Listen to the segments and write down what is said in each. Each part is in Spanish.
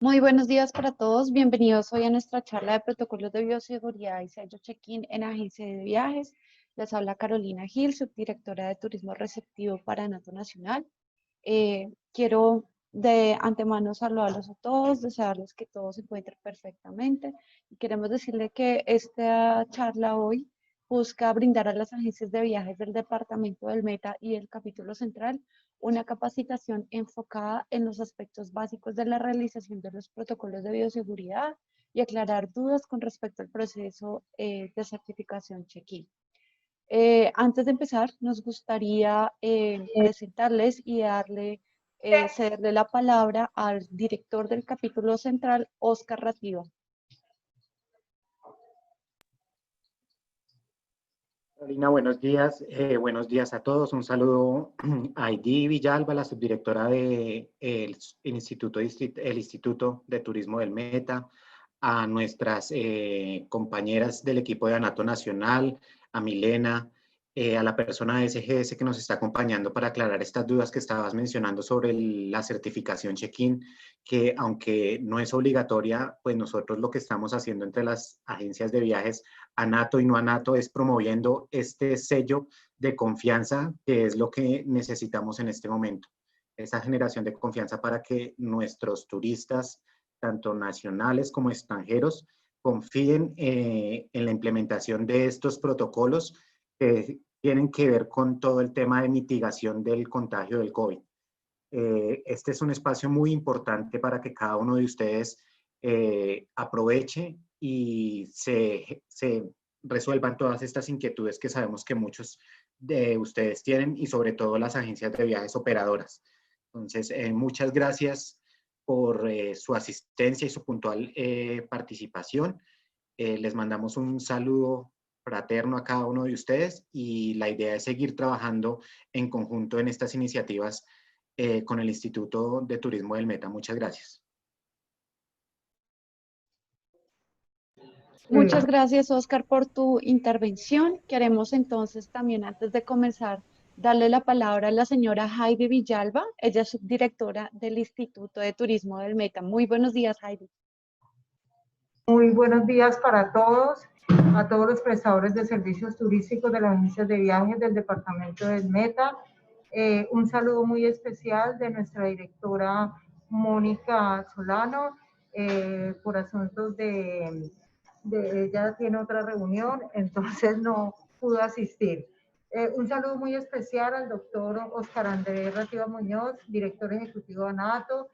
Muy buenos días para todos. Bienvenidos hoy a nuestra charla de protocolos de bioseguridad y sello check-in en agencia de viajes. Les habla Carolina Gil, subdirectora de Turismo Receptivo para Anato Nacional. Quiero de antemano saludarlos a todos, desearles que todos se encuentren perfectamente. Y queremos decirle que esta charla hoy busca brindar a las agencias de viajes del Departamento del Meta y el Capítulo Central una capacitación enfocada en los aspectos básicos de la realización de los protocolos de bioseguridad y aclarar dudas con respecto al proceso de certificación check-in. Antes de empezar, nos gustaría presentarles y cederle la palabra al director del capítulo central, Oscar Rativa. Carolina, buenos días. Buenos días a todos. Un saludo a Heidi Villalba, la subdirectora del Instituto de Turismo del Meta, a nuestras compañeras del equipo de Anato Nacional, a Milena, a la persona de SGS que nos está acompañando para aclarar estas dudas que estabas mencionando sobre la certificación check-in, que aunque no es obligatoria, pues nosotros lo que estamos haciendo entre las agencias de viajes Anato y no Anato es promoviendo este sello de confianza, que es lo que necesitamos en este momento. Esa generación de confianza para que nuestros turistas, tanto nacionales como extranjeros, confíen en la implementación de estos protocolos que tienen que ver con todo el tema de mitigación del contagio del COVID. Este es un espacio muy importante para que cada uno de ustedes aproveche y se resuelvan todas estas inquietudes que sabemos que muchos de ustedes tienen y sobre todo las agencias de viajes operadoras. Entonces, muchas gracias por su asistencia y su puntual participación. Les mandamos un saludo fraterno a cada uno de ustedes y la idea es seguir trabajando en conjunto en estas iniciativas con el Instituto de Turismo del Meta. Muchas gracias. Muchas gracias, Oscar, por tu intervención. Queremos entonces también, antes de comenzar, darle la palabra a la señora Heidi Villalba. Ella es subdirectora del Instituto de Turismo del Meta. Muy buenos días, Heidi. Muy buenos días para todos, a todos los prestadores de servicios turísticos de las agencias de viajes del departamento del Meta. Un saludo muy especial de nuestra directora Mónica Solano, por asuntos ella tiene otra reunión, entonces no pudo asistir. Un saludo muy especial al doctor Oscar Andrés Rativa Muñoz, director ejecutivo de ANATO,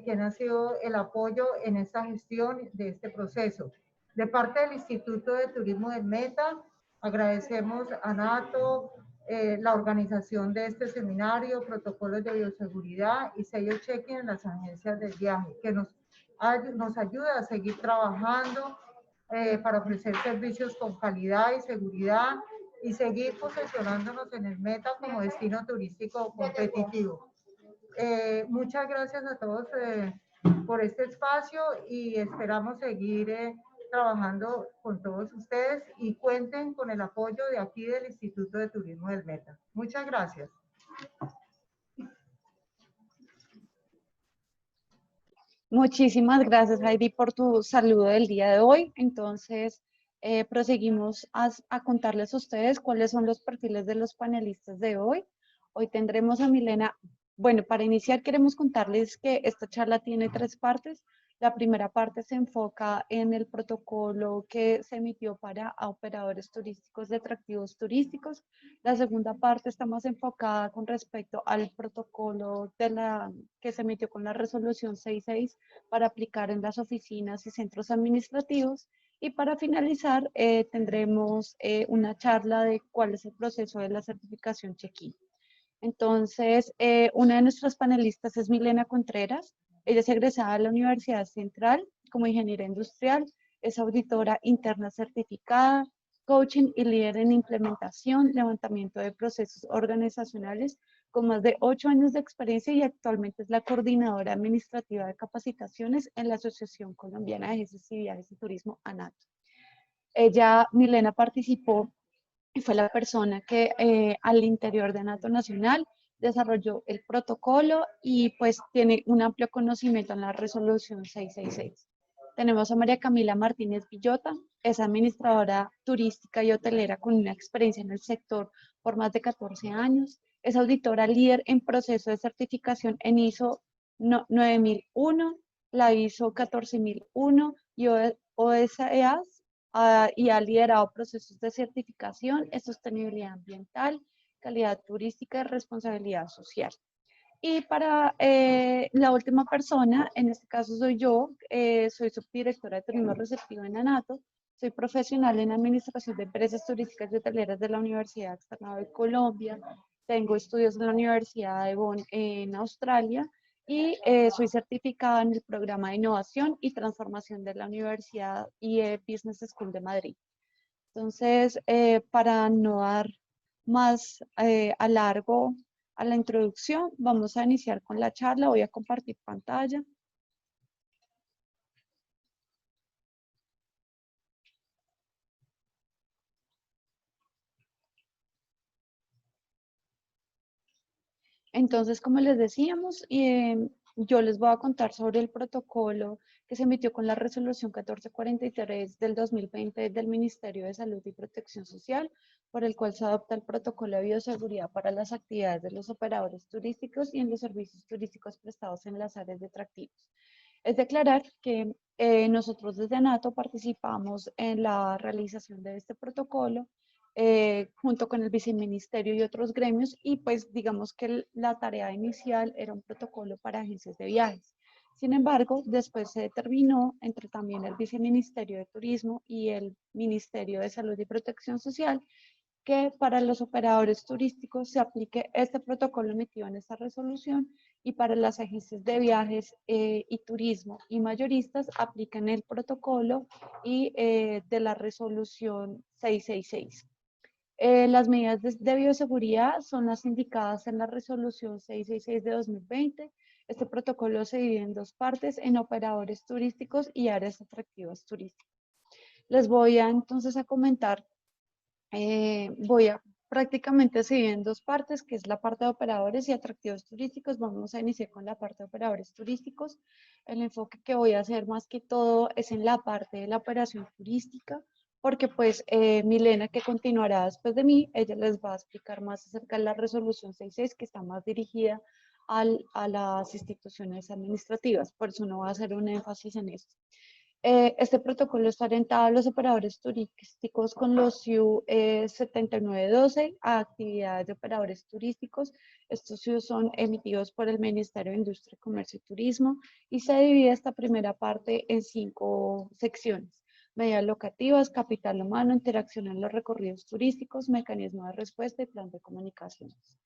quien ha sido el apoyo en esta gestión de este proceso. De parte del Instituto de Turismo del Meta, agradecemos a ANATO la organización de este seminario, protocolos de bioseguridad y sello check-in en las agencias de viaje, que nos ayuda a seguir trabajando para ofrecer servicios con calidad y seguridad y seguir posicionándonos en el Meta como destino turístico competitivo. Muchas gracias a todos por este espacio y esperamos seguir trabajando con todos ustedes y cuenten con el apoyo de aquí del Instituto de Turismo del Meta. Muchas gracias. Muchísimas gracias, Heidi, por tu saludo del día de hoy. Entonces, proseguimos a contarles a ustedes cuáles son los perfiles de los panelistas de hoy. Hoy tendremos a Milena. Bueno, para iniciar queremos contarles que esta charla tiene tres partes. La primera parte se enfoca en el protocolo que se emitió para operadores turísticos de atractivos turísticos. La segunda parte está más enfocada con respecto al protocolo que se emitió con la resolución 66 para aplicar en las oficinas y centros administrativos. Y para finalizar, tendremos una charla de cuál es el proceso de la certificación check-in. Entonces, una de nuestras panelistas es Milena Contreras. Ella es egresada de la Universidad Central como ingeniera industrial, es auditora interna certificada, coaching y líder en implementación, levantamiento de procesos organizacionales con más de 8 años de experiencia y actualmente es la coordinadora administrativa de capacitaciones en la Asociación Colombiana de Agencias y Viajes y Turismo, ANATO. Milena, participó y fue la persona que al interior de ANATO Nacional desarrolló el protocolo y pues tiene un amplio conocimiento en la resolución 666. Tenemos a María Camila Martínez Villota, es administradora turística y hotelera con una experiencia en el sector por más de 14 años. Es auditora líder en proceso de certificación en ISO 9001, la ISO 14001 y OSEAS, y ha liderado procesos de certificación en sostenibilidad ambiental, calidad turística y responsabilidad social. Y para la última persona, en este caso soy yo, soy subdirectora de turismo receptivo en ANATO, soy profesional en administración de empresas turísticas y hoteleras de la Universidad Externado de Colombia, tengo estudios en la Universidad de Bonn en Australia y soy certificada en el programa de innovación y transformación de la Universidad IE Business School de Madrid. Entonces, para no dar más a largo a la introducción, vamos a iniciar con la charla. Voy a compartir pantalla. Entonces, como les decíamos, yo les voy a contar sobre el protocolo que se emitió con la resolución 1443 del 2020 del Ministerio de Salud y Protección Social, por el cual se adopta el protocolo de bioseguridad para las actividades de los operadores turísticos y en los servicios turísticos prestados en las áreas de atractivos. Es declarar que nosotros desde ANATO participamos en la realización de este protocolo junto con el viceministerio y otros gremios, y pues digamos que la tarea inicial era un protocolo para agencias de viajes. Sin embargo, después se determinó entre también el viceministerio de Turismo y el Ministerio de Salud y Protección Social que para los operadores turísticos se aplique este protocolo emitido en esta resolución y para las agencias de viajes y turismo y mayoristas aplican el protocolo y de la resolución 666. Las medidas de bioseguridad son las indicadas en la resolución 666 de 2020. Este protocolo se divide en dos partes, en operadores turísticos y áreas atractivas turísticas. Les voy a entonces a comentar, voy a prácticamente se divide en dos partes, que es la parte de operadores y atractivos turísticos. Vamos a iniciar con la parte de operadores turísticos. El enfoque que voy a hacer más que todo es en la parte de la operación turística, porque pues Milena, que continuará después de mí, ella les va a explicar más acerca de la resolución 66, que está más dirigida a las instituciones administrativas, por eso no va a hacer un énfasis en esto. Este protocolo está orientado a los operadores turísticos con los CIU 7912 a actividades de operadores turísticos. Estos CIU son emitidos por el Ministerio de Industria, Comercio y Turismo y se divide esta primera parte en 5 secciones: medidas locativas, capital humano, interacción en los recorridos turísticos, mecanismo de respuesta y plan de comunicaciones.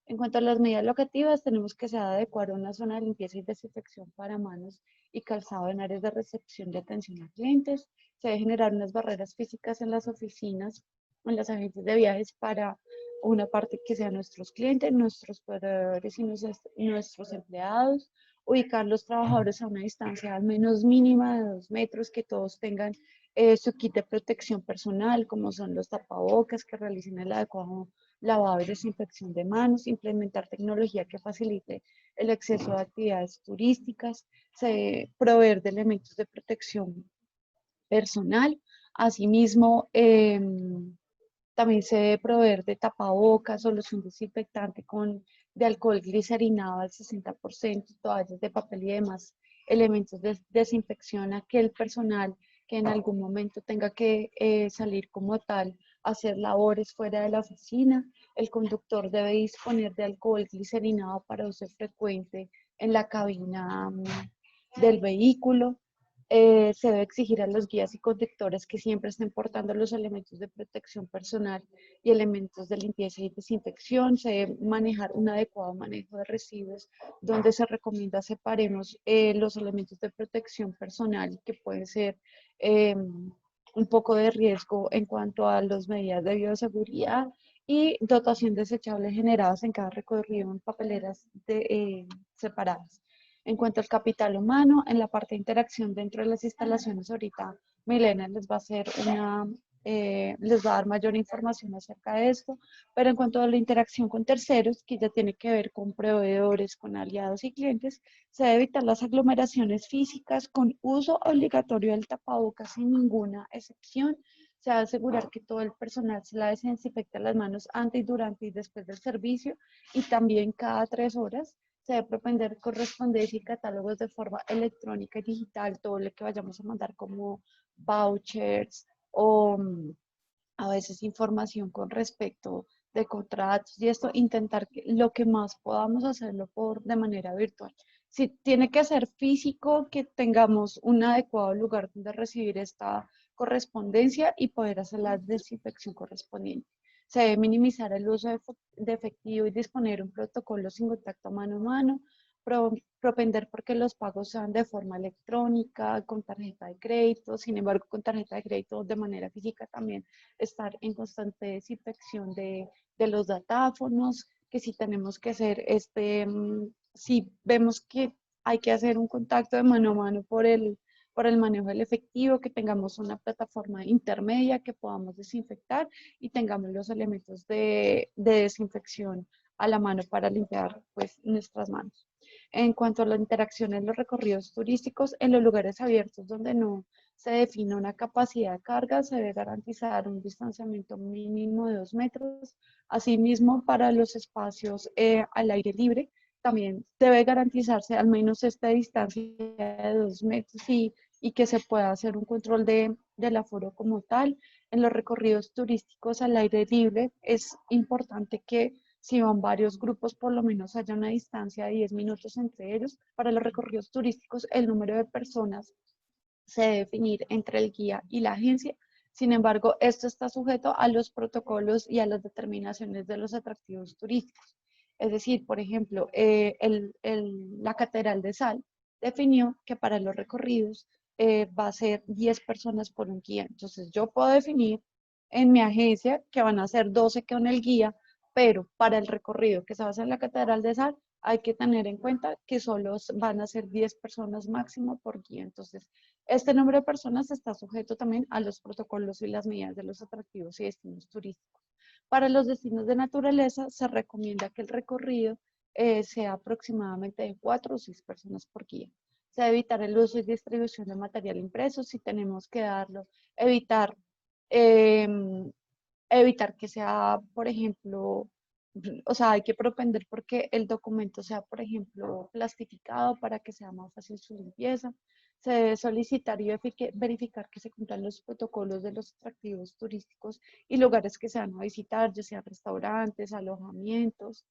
En cuanto a las medidas locativas, tenemos que se ha de adecuar una zona de limpieza y desinfección para manos y calzado en áreas de recepción y atención a clientes. Se debe generar unas barreras físicas en las oficinas, en las agencias de viajes para una parte que sean nuestros clientes, nuestros proveedores y nuestros empleados. Ubicar los trabajadores a una distancia al menos mínima de 2 metros, que todos tengan su kit de protección personal, como son los tapabocas, que realicen el adecuado lavado y desinfección de manos, implementar tecnología que facilite el acceso a actividades turísticas, proveer de elementos de protección personal. Asimismo, también se debe proveer de tapabocas, solución desinfectante de alcohol glicerinado al 60%, toallas de papel y demás elementos de desinfección a aquel personal que en algún momento tenga que salir como tal a hacer labores fuera de la oficina. El conductor debe disponer de alcohol glicerinado para uso frecuente en la cabina del vehículo. Se debe exigir a los guías y conductores que siempre estén portando los elementos de protección personal y elementos de limpieza y desinfección. Se debe manejar un adecuado manejo de residuos, donde se recomienda separemos los elementos de protección personal que pueden ser un poco de riesgo en cuanto a las medidas de bioseguridad, y dotación desechable generadas en cada recorrido en papeleras separadas. En cuanto al capital humano, en la parte de interacción dentro de las instalaciones, ahorita Milena les va a hacer una les va a dar mayor información acerca de esto. Pero en cuanto a la interacción con terceros, que ya tiene que ver con proveedores, con aliados y clientes, se debe evitar las aglomeraciones físicas con uso obligatorio del tapabocas sin ninguna excepción. Se debe asegurar que todo el personal se la desinfecta las manos antes, durante y después del servicio, y también cada 3 horas. Se debe propender correspondencia y catálogos de forma electrónica y digital, todo lo que vayamos a mandar como vouchers o a veces información con respecto de contratos y esto, intentar que lo que más podamos hacerlo de manera virtual. Si tiene que ser físico, que tengamos un adecuado lugar donde recibir esta correspondencia y poder hacer la desinfección correspondiente. Se debe minimizar el uso de efectivo y disponer un protocolo sin contacto mano a mano, propender porque los pagos sean de forma electrónica, con tarjeta de crédito. Sin embargo, con tarjeta de crédito de manera física también estar en constante desinfección de los datáfonos, que si tenemos que hacer si vemos que hay que hacer un contacto de mano a mano por el manejo del efectivo, que tengamos una plataforma intermedia que podamos desinfectar y tengamos los elementos de desinfección a la mano para limpiar pues nuestras manos. En cuanto a la interacción en los recorridos turísticos, en los lugares abiertos donde no se define una capacidad de carga, se debe garantizar un distanciamiento mínimo de 2 metros. Asimismo, para los espacios al aire libre, también debe garantizarse al menos esta distancia de 2 metros y que se pueda hacer un control del aforo como tal. En los recorridos turísticos al aire libre es importante que si van varios grupos, por lo menos haya una distancia de 10 minutos entre ellos. Para los recorridos turísticos, el número de personas se debe definir entre el guía y la agencia. Sin embargo, esto está sujeto a los protocolos y a las determinaciones de los atractivos turísticos. Es decir, por ejemplo, la Catedral de Sal definió que para los recorridos va a ser 10 personas por un guía. Entonces, yo puedo definir en mi agencia que van a ser 12 con el guía, pero para el recorrido que se va a hacer en la Catedral de Sal, hay que tener en cuenta que solo van a ser 10 personas máximo por guía. Entonces, este número de personas está sujeto también a los protocolos y las medidas de los atractivos y destinos turísticos. Para los destinos de naturaleza, se recomienda que el recorrido sea aproximadamente de 4 o 6 personas por guía. Se debe evitar el uso y distribución de material impreso si tenemos que darlo. Eh, Evitar que sea, por ejemplo, o sea, hay que propender porque el documento sea, por ejemplo, plastificado para que sea más fácil su limpieza. Se debe solicitar y verificar que se cumplan los protocolos de los atractivos turísticos y lugares que se van a visitar, ya sean restaurantes, alojamientos.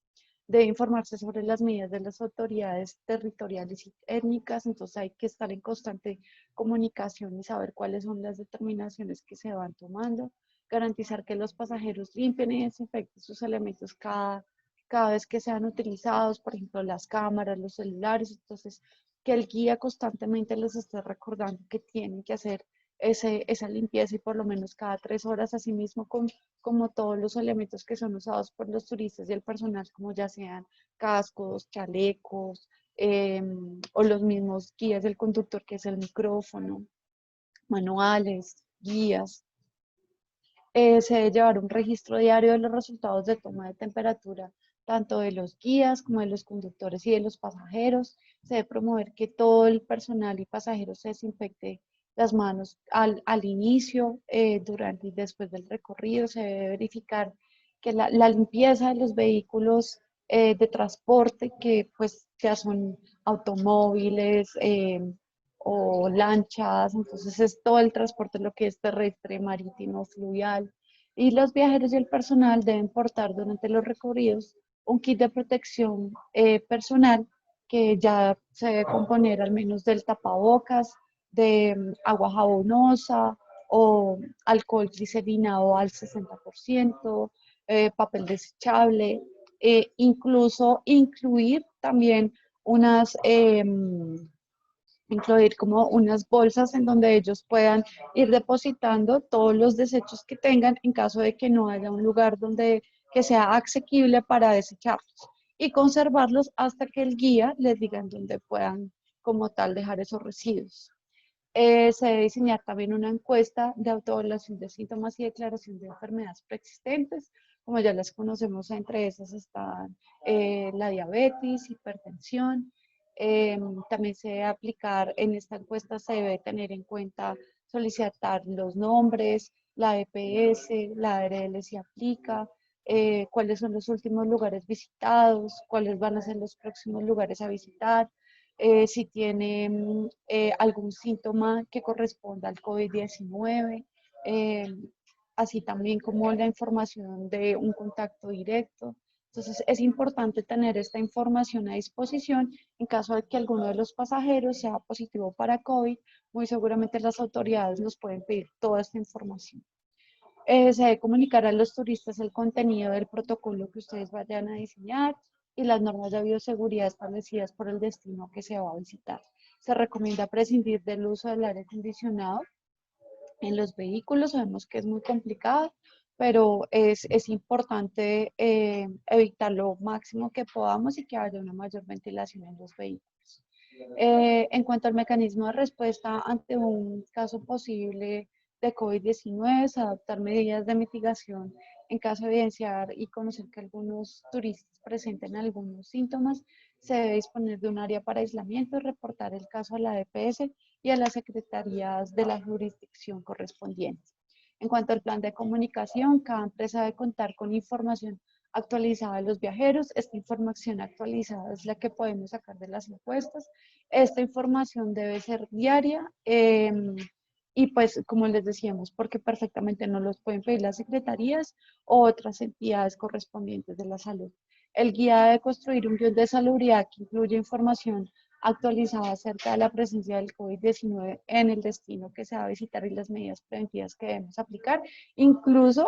Debe informarse sobre las medidas de las autoridades territoriales y étnicas, entonces hay que estar en constante comunicación y saber cuáles son las determinaciones que se van tomando. Garantizar que los pasajeros limpien y desinfecten sus elementos cada vez que sean utilizados, por ejemplo, las cámaras, los celulares. Entonces, que el guía constantemente les esté recordando que tienen que hacer esa limpieza y por lo menos cada 3 horas, así mismo como todos los elementos que son usados por los turistas y el personal, como ya sean cascos, chalecos, o los mismos guías del conductor, que es el micrófono, manuales, guías. Se debe llevar un registro diario de los resultados de toma de temperatura, tanto de los guías como de los conductores y de los pasajeros. Se debe promover que todo el personal y pasajeros se desinfecte las manos al inicio, durante y después del recorrido. Se debe verificar que la limpieza de los vehículos de transporte, que pues ya son automóviles, o lanchas, entonces es todo el transporte, lo que es terrestre, marítimo, fluvial. Y los viajeros y el personal deben portar durante los recorridos un kit de protección personal, que ya se debe componer al menos del tapabocas, de agua jabonosa o alcohol glicerinado al 60%, papel desechable, incluso incluir también unas... incluir como unas bolsas en donde ellos puedan ir depositando todos los desechos que tengan en caso de que no haya un lugar donde que sea asequible para desecharlos, y conservarlos hasta que el guía les diga en dónde puedan como tal dejar esos residuos. Se debe diseñar también una encuesta de autoevaluación de síntomas y declaración de enfermedades preexistentes. Como ya las conocemos, entre esas están la diabetes, hipertensión. También se debe aplicar, en esta encuesta se debe tener en cuenta solicitar los nombres, la EPS, la ARL si aplica, cuáles son los últimos lugares visitados, cuáles van a ser los próximos lugares a visitar, si tiene algún síntoma que corresponda al COVID-19, así también como la información de un contacto directo. Entonces es importante tener esta información a disposición en caso de que alguno de los pasajeros sea positivo para COVID. Muy seguramente las autoridades nos pueden pedir toda esta información. Se debe comunicar a los turistas el contenido del protocolo que ustedes vayan a diseñar y las normas de bioseguridad establecidas por el destino que se va a visitar. Se recomienda prescindir del uso del aire acondicionado en los vehículos. Sabemos que es muy complicado, pero es importante evitar lo máximo que podamos y que haya una mayor ventilación en los vehículos. En cuanto al mecanismo de respuesta ante un caso posible de COVID-19, es adoptar medidas de mitigación en caso de evidenciar y conocer que algunos turistas presenten algunos síntomas. Se debe disponer de un área para aislamiento y reportar el caso a la DPS y a las secretarías de la jurisdicción correspondiente. En cuanto al plan de comunicación, cada empresa debe contar con información actualizada de los viajeros. Esta información actualizada es la que podemos sacar de las encuestas. Esta información debe ser diaria y pues como les decíamos, porque perfectamente no los pueden pedir las secretarías o otras entidades correspondientes de la salud. El guía debe construir un guión de salubridad que incluye información actualizada acerca de la presencia del COVID-19 en el destino que se va a visitar y las medidas preventivas que debemos aplicar. Incluso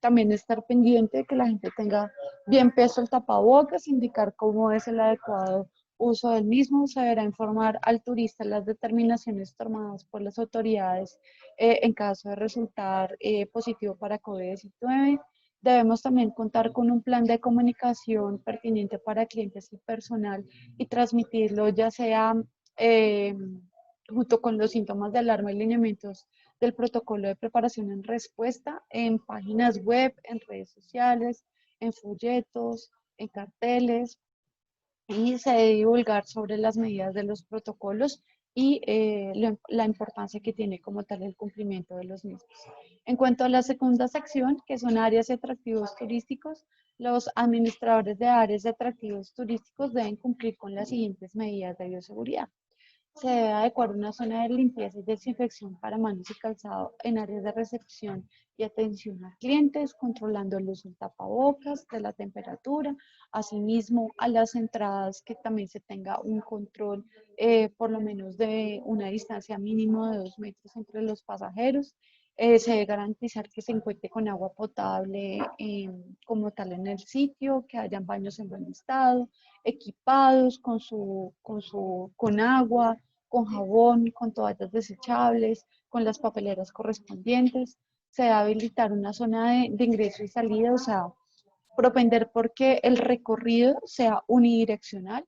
también estar pendiente de que la gente tenga bien puesto el tapabocas, indicar cómo es el adecuado uso del mismo. Se deberá informar al turista las determinaciones tomadas por las autoridades en caso de resultar positivo para COVID-19. Debemos también contar con un plan de comunicación pertinente para clientes y personal y transmitirlo ya sea junto con los síntomas de alarma y lineamientos del protocolo de preparación en respuesta en páginas web, en redes sociales, en folletos, en carteles, y se debe divulgar sobre las medidas de los protocolos y la importancia que tiene como tal el cumplimiento de los mismos. En cuanto a la segunda sección, que son áreas y atractivos turísticos, los administradores de áreas de atractivos turísticos deben cumplir con las siguientes medidas de bioseguridad. Se debe adecuar una zona de limpieza y desinfección para manos y calzado en áreas de recepción y atención a clientes, controlando el uso del tapabocas, de la temperatura, asimismo a las entradas que también se tenga un control por lo menos de una distancia mínima de 2 metros entre los pasajeros. Se debe garantizar que se encuentre con agua potable como tal en el sitio, que hayan baños en buen estado, equipados con agua, con jabón, con toallas desechables, con las papeleras correspondientes. Se debe habilitar una zona de ingreso y salida, o sea, propender porque el recorrido sea unidireccional.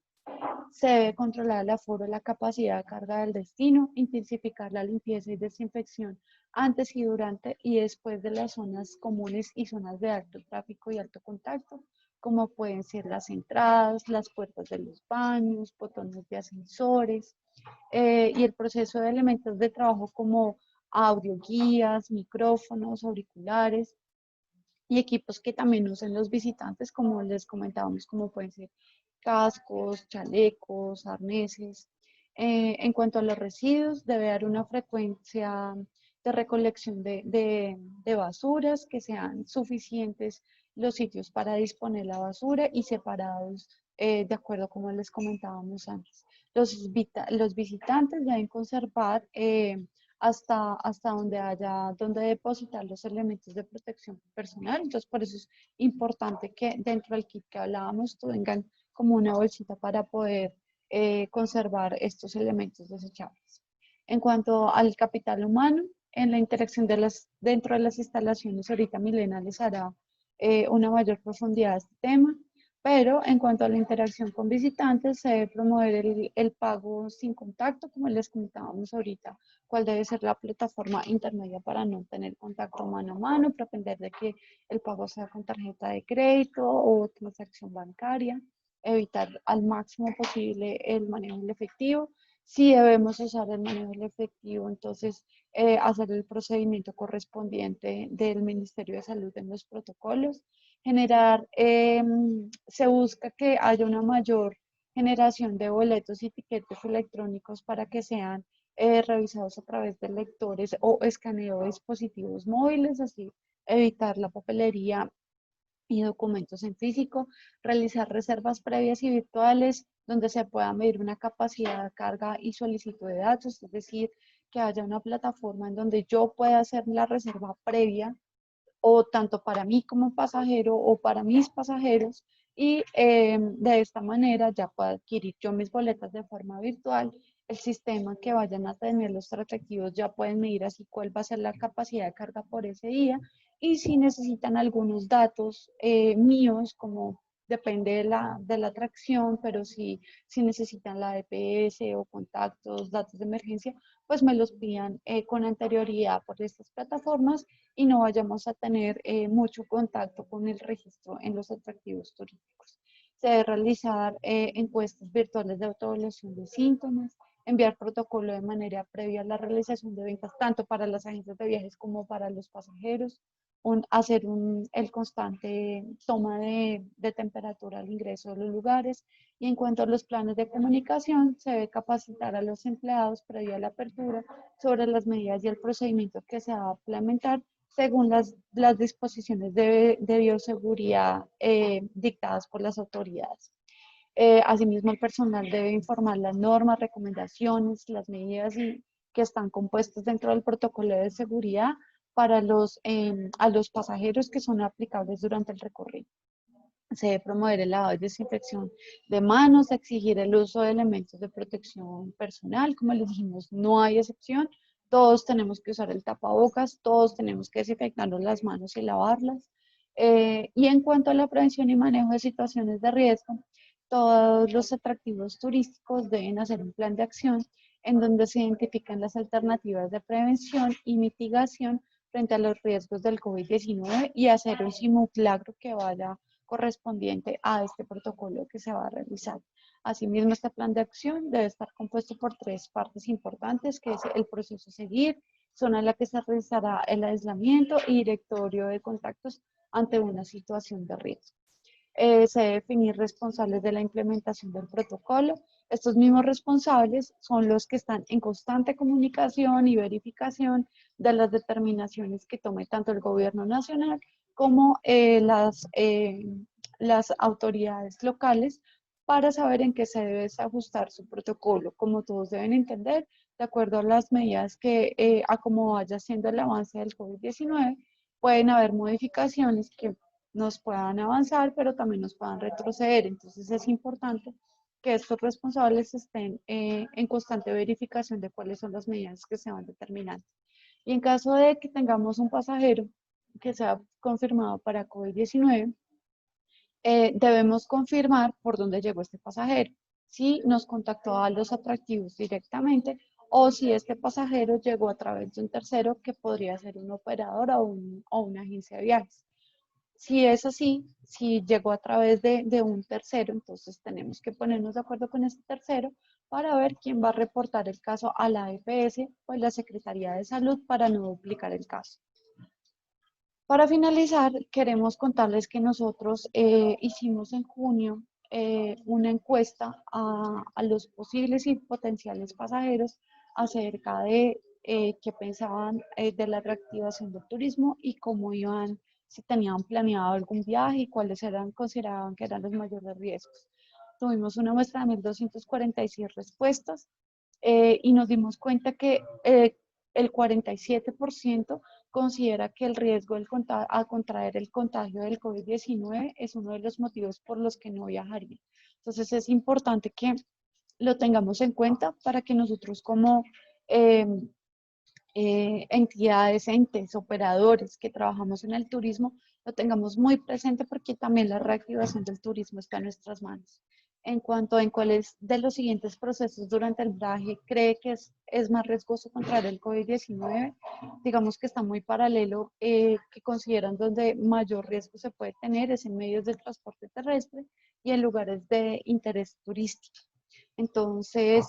Se debe controlar el aforo, la capacidad de carga del destino, intensificar la limpieza y desinfección antes y durante y después de las zonas comunes y zonas de alto tráfico y alto contacto, como pueden ser las entradas, las puertas de los baños, botones de ascensores, y el proceso de elementos de trabajo como audio guías, micrófonos, auriculares y equipos que también usen los visitantes, como les comentábamos, como pueden ser cascos, chalecos, arneses. En cuanto a los residuos, debe haber una frecuencia de recolección de basuras, que sean suficientes los sitios para disponer la basura y separados de acuerdo como les comentábamos antes. Los visitantes deben conservar hasta donde haya donde depositar los elementos de protección personal. Entonces, por eso es importante que dentro del kit que hablábamos tengan como una bolsita para poder conservar estos elementos desechables. En cuanto al capital humano, en la interacción dentro de las instalaciones, ahorita Milena les hará una mayor profundidad a este tema. Pero en cuanto a la interacción con visitantes, se debe promover el pago sin contacto, como les comentábamos ahorita, cuál debe ser la plataforma intermedia para no tener contacto mano a mano, propender de que el pago sea con tarjeta de crédito o transacción bancaria, evitar al máximo posible el manejo del efectivo. Si debemos usar el manejo del efectivo, entonces hacer el procedimiento correspondiente del Ministerio de Salud en los protocolos. Generar, se busca que haya una mayor generación de boletos y tiquetes electrónicos para que sean revisados a través de lectores o escaneo de dispositivos móviles, así evitar la papelería y documentos en físico, realizar reservas previas y virtuales donde se pueda medir una capacidad de carga y solicitud de datos, es decir, que haya una plataforma en donde yo pueda hacer la reserva previa o tanto para mí como pasajero o para mis pasajeros y de esta manera ya puedo adquirir yo mis boletas de forma virtual. El sistema que vayan a tener los atractivos ya pueden medir así cuál va a ser la capacidad de carga por ese día y si necesitan algunos datos míos como depende de la atracción, pero si necesitan la EPS o contactos, datos de emergencia, pues me los pidan con anterioridad por estas plataformas y no vayamos a tener mucho contacto con el registro en los atractivos turísticos. Se debe realizar encuestas virtuales de autoevaluación de síntomas, enviar protocolo de manera previa a la realización de ventas, tanto para las agencias de viajes como para los pasajeros, hacer el constante toma de temperatura al ingreso de los lugares. Y en cuanto a los planes de comunicación, se debe capacitar a los empleados previo a la apertura sobre las medidas y el procedimiento que se va a implementar según las disposiciones de bioseguridad dictadas por las autoridades. Asimismo, el personal debe informar las normas, recomendaciones, las medidas que están compuestas dentro del protocolo de seguridad para a los pasajeros que son aplicables durante el recorrido. Se debe promover el lavado y desinfección de manos, exigir el uso de elementos de protección personal. Como les dijimos, no hay excepción. Todos tenemos que usar el tapabocas, todos tenemos que desinfectarnos las manos y lavarlas. Y en cuanto a la prevención y manejo de situaciones de riesgo, todos los atractivos turísticos deben hacer un plan de acción en donde se identifican las alternativas de prevención y mitigación frente a los riesgos del COVID-19 y hacer un simulacro que vaya correspondiente a este protocolo que se va a realizar. Asimismo, este plan de acción debe estar compuesto por tres partes importantes, que es el proceso a seguir, zona en la que se realizará el aislamiento y directorio de contactos ante una situación de riesgo. Se debe definir responsables de la implementación del protocolo. Estos mismos responsables son los que están en constante comunicación y verificación de las determinaciones que tome tanto el gobierno nacional como las autoridades locales para saber en qué se debe ajustar su protocolo. Como todos deben entender, de acuerdo a las medidas a como vaya siendo el avance del COVID-19, pueden haber modificaciones que nos puedan avanzar, pero también nos puedan retroceder. Entonces es importante que estos responsables estén en constante verificación de cuáles son las medidas que se van determinando. Y en caso de que tengamos un pasajero que sea confirmado para COVID-19, debemos confirmar por dónde llegó este pasajero, si nos contactó a los atractivos directamente o si este pasajero llegó a través de un tercero que podría ser un operador o una agencia de viajes. Si es así, si llegó a través de un tercero, entonces tenemos que ponernos de acuerdo con este tercero para ver quién va a reportar el caso a la EPS o a la Secretaría de Salud para no duplicar el caso. Para finalizar, queremos contarles que nosotros hicimos en junio una encuesta a los posibles y potenciales pasajeros acerca de qué pensaban de la reactivación del turismo y cómo iban, si tenían planeado algún viaje y cuáles consideraban que eran los mayores riesgos. Tuvimos una muestra de 1.246 respuestas y nos dimos cuenta que el 47% considera que el riesgo a contraer el contagio del COVID-19 es uno de los motivos por los que no viajaría. Entonces es importante que lo tengamos en cuenta para que nosotros como eh, entidades, entes, operadores que trabajamos en el turismo, lo tengamos muy presente porque también la reactivación del turismo está en nuestras manos. En cuanto a cuáles de los siguientes procesos durante el viaje cree que es más riesgoso contraer el COVID-19, digamos que está muy paralelo, que consideran donde mayor riesgo se puede tener es en medios de transporte terrestre y en lugares de interés turístico. Entonces,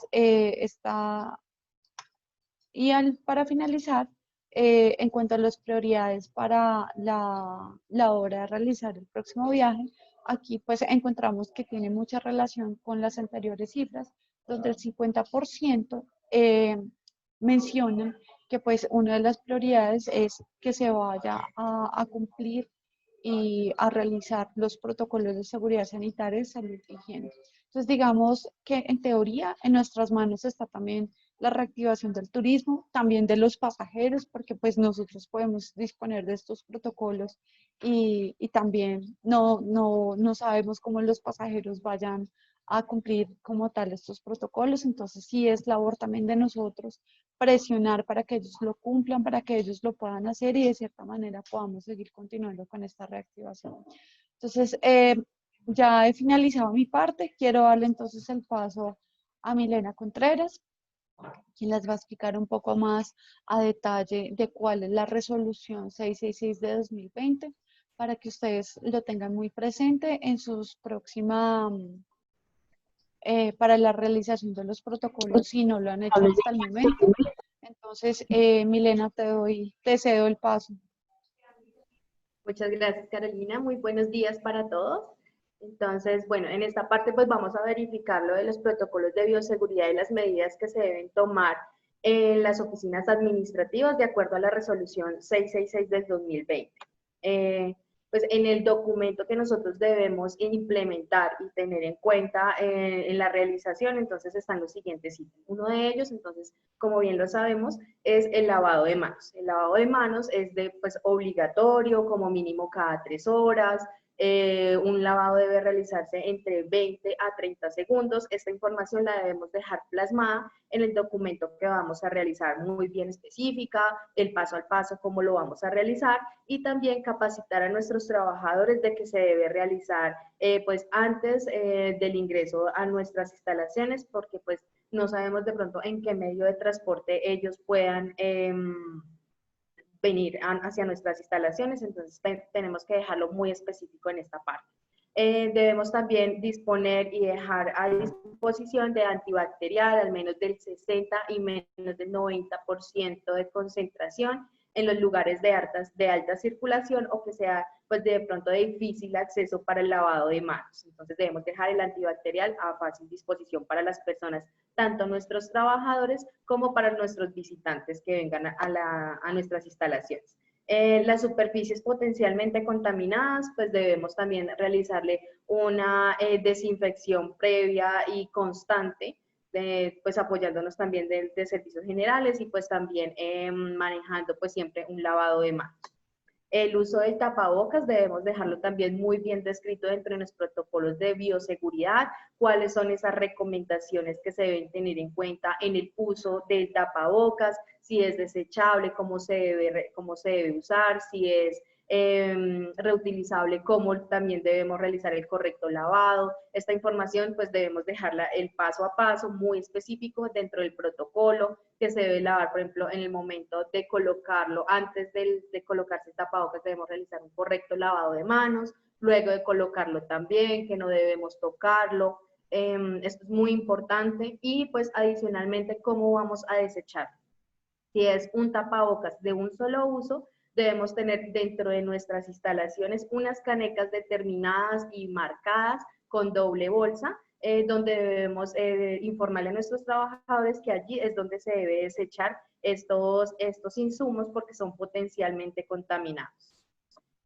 para finalizar, en cuanto a las prioridades para la hora de realizar el próximo viaje, aquí pues encontramos que tiene mucha relación con las anteriores cifras, donde el 50% mencionan que pues una de las prioridades es que se vaya a cumplir y a realizar los protocolos de seguridad sanitaria, salud y higiene. Entonces, digamos que en teoría en nuestras manos está también la reactivación del turismo, también de los pasajeros, porque pues nosotros podemos disponer de estos protocolos y también no sabemos cómo los pasajeros vayan a cumplir como tal estos protocolos, entonces sí es labor también de nosotros presionar para que ellos lo cumplan, para que ellos lo puedan hacer y de cierta manera podamos seguir continuando con esta reactivación. Entonces, ya he finalizado mi parte, quiero darle entonces el paso a Milena Contreras, quien les va a explicar un poco más a detalle de cuál es la resolución 666 de 2020, para que ustedes lo tengan muy presente en sus próximas, para la realización de los protocolos, si no lo han hecho hasta el momento. Entonces, Milena, te cedo el paso. Muchas gracias, Carolina. Muy buenos días para todos. Entonces, bueno, en esta parte pues vamos a verificar lo de los protocolos de bioseguridad y las medidas que se deben tomar en las oficinas administrativas de acuerdo a la resolución 666 del 2020. Pues en el documento que nosotros debemos implementar y tener en cuenta en la realización, entonces están los siguientes ítems. Uno de ellos, entonces, como bien lo sabemos, es el lavado de manos. El lavado de manos es pues, obligatorio, como mínimo cada 3 horas. Un lavado debe realizarse entre 20 a 30 segundos. Esta información la debemos dejar plasmada en el documento que vamos a realizar, muy bien específica, el paso al paso, cómo lo vamos a realizar, y también capacitar a nuestros trabajadores de que se debe realizar pues antes del ingreso a nuestras instalaciones, porque pues no sabemos de pronto en qué medio de transporte ellos puedan venir hacia nuestras instalaciones, entonces tenemos que dejarlo muy específico en esta parte. Debemos también disponer y dejar a disposición de antibacterial al menos del 60 y menos del 90% de concentración en los lugares de alta circulación o que sea pues de pronto de difícil acceso para el lavado de manos. Entonces debemos dejar el antibacterial a fácil disposición para las personas, tanto nuestros trabajadores como para nuestros visitantes que vengan a nuestras instalaciones. Las superficies potencialmente contaminadas, pues debemos también realizarle una desinfección previa y constante, pues apoyándonos también de servicios generales y pues también manejando pues siempre un lavado de manos. El uso del tapabocas debemos dejarlo también muy bien descrito dentro de los protocolos de bioseguridad, cuáles son esas recomendaciones que se deben tener en cuenta en el uso del tapabocas, si es desechable, cómo se debe usar, si es reutilizable, cómo también debemos realizar el correcto lavado. Esta información pues debemos dejarla el paso a paso muy específico dentro del protocolo que se debe lavar, por ejemplo, en el momento de colocarlo, antes de colocarse el tapabocas debemos realizar un correcto lavado de manos, luego de colocarlo también, que no debemos tocarlo. Esto es muy importante y pues adicionalmente cómo vamos a desechar. Si es un tapabocas de un solo uso, debemos tener dentro de nuestras instalaciones unas canecas determinadas y marcadas con doble bolsa, donde debemos informarle a nuestros trabajadores que allí es donde se debe desechar estos insumos porque son potencialmente contaminados.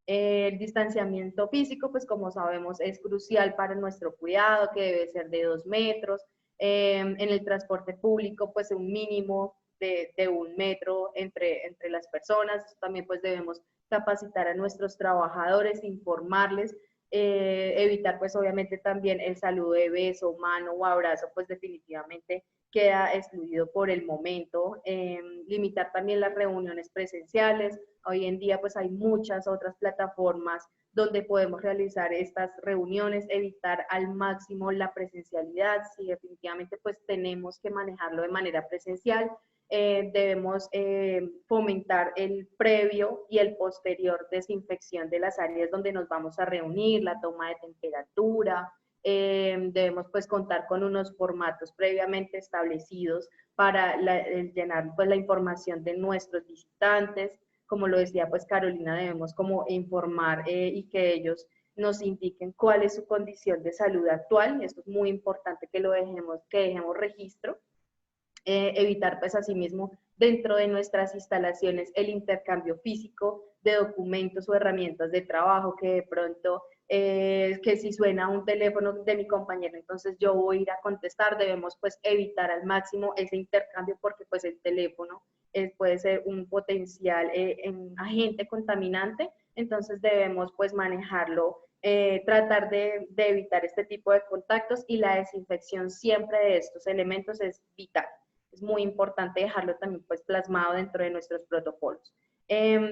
El distanciamiento físico, pues como sabemos, es crucial para nuestro cuidado, que debe ser de 2 metros. En el transporte público, pues un mínimo de 1 metro entre las personas. También pues debemos capacitar a nuestros trabajadores, informarles, evitar pues obviamente también el saludo de beso, mano o abrazo, pues definitivamente queda excluido por el momento. Limitar también las reuniones presenciales. Hoy en día pues hay muchas otras plataformas donde podemos realizar estas reuniones, evitar al máximo la presencialidad. Si definitivamente pues tenemos que manejarlo de manera presencial, debemos fomentar el previo y el posterior desinfección de las áreas donde nos vamos a reunir, la toma de temperatura. Debemos pues contar con unos formatos previamente establecidos para llenar pues la información de nuestros visitantes. Como lo decía pues Carolina, debemos como informar y que ellos nos indiquen cuál es su condición de salud actual, y esto es muy importante que dejemos registro. Evitar pues asimismo dentro de nuestras instalaciones el intercambio físico de documentos o herramientas de trabajo, que de pronto que si suena un teléfono de mi compañero, entonces yo voy a ir a contestar. Debemos pues evitar al máximo ese intercambio, porque pues el teléfono puede ser un potencial agente contaminante, entonces debemos pues manejarlo, tratar de evitar este tipo de contactos, y la desinfección siempre de estos elementos es vital. Es muy importante dejarlo también pues plasmado dentro de nuestros protocolos.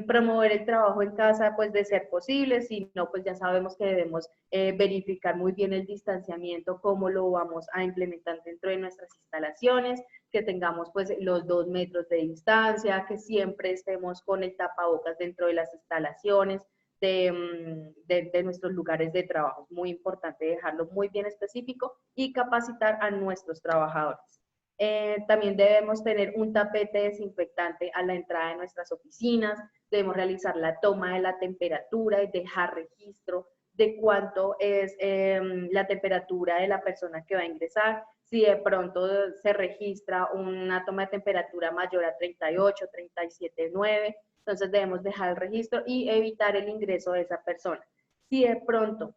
Promover el trabajo en casa, pues de ser posible. Si no, pues ya sabemos que debemos verificar muy bien el distanciamiento, cómo lo vamos a implementar dentro de nuestras instalaciones, que tengamos pues los 2 metros de distancia, que siempre estemos con el tapabocas dentro de las instalaciones, de nuestros lugares de trabajo. Es muy importante dejarlo muy bien específico y capacitar a nuestros trabajadores. También debemos tener un tapete desinfectante a la entrada de nuestras oficinas. Debemos realizar la toma de la temperatura y dejar registro de cuánto es la temperatura de la persona que va a ingresar. Si de pronto se registra una toma de temperatura mayor a 38, 37,9, entonces debemos dejar el registro y evitar el ingreso de esa persona. Si de pronto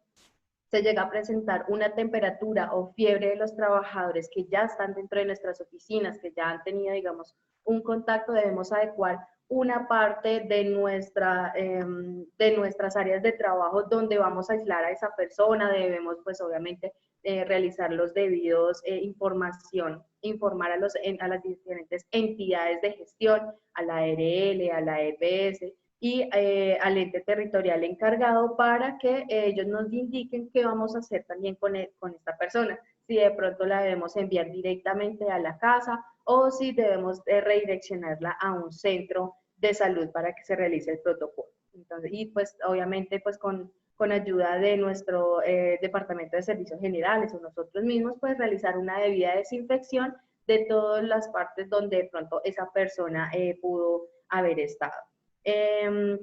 se llega a presentar una temperatura o fiebre de los trabajadores que ya están dentro de nuestras oficinas, que ya han tenido, digamos, un contacto, debemos adecuar una parte de nuestras áreas de trabajo donde vamos a aislar a esa persona. Debemos, pues, obviamente, realizar los debidos informar a las diferentes entidades de gestión, a la ARL, a la EPS, y al ente territorial encargado, para que ellos nos indiquen qué vamos a hacer también con esta persona. Si de pronto la debemos enviar directamente a la casa, o si debemos redireccionarla a un centro de salud para que se realice el protocolo. Entonces, y pues obviamente pues con ayuda de nuestro Departamento de Servicios Generales o nosotros mismos, pues realizar una debida desinfección de todas las partes donde de pronto esa persona pudo haber estado.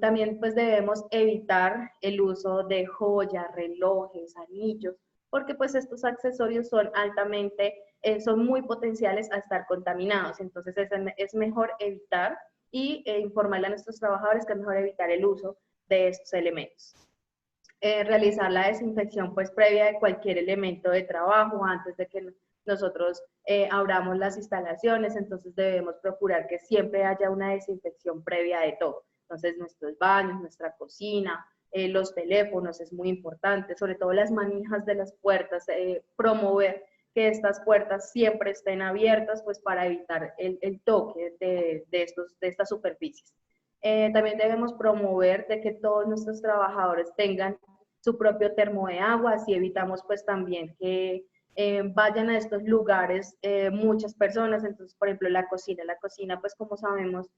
También pues debemos evitar el uso de joyas, relojes, anillos, porque pues estos accesorios son son muy potenciales a estar contaminados. Entonces es mejor evitar y informarle a nuestros trabajadores que es mejor evitar el uso de estos elementos. Realizar la desinfección pues previa de cualquier elemento de trabajo antes de que nosotros abramos las instalaciones. Entonces debemos procurar que siempre haya una desinfección previa de todo. Entonces nuestros baños, nuestra cocina, los teléfonos es muy importante, sobre todo las manijas de las puertas, promover que estas puertas siempre estén abiertas, pues para evitar el toque de estas superficies. También debemos promover de que todos nuestros trabajadores tengan su propio termo de agua, así evitamos pues también que vayan a estos lugares muchas personas. Entonces, por ejemplo, la cocina pues como sabemos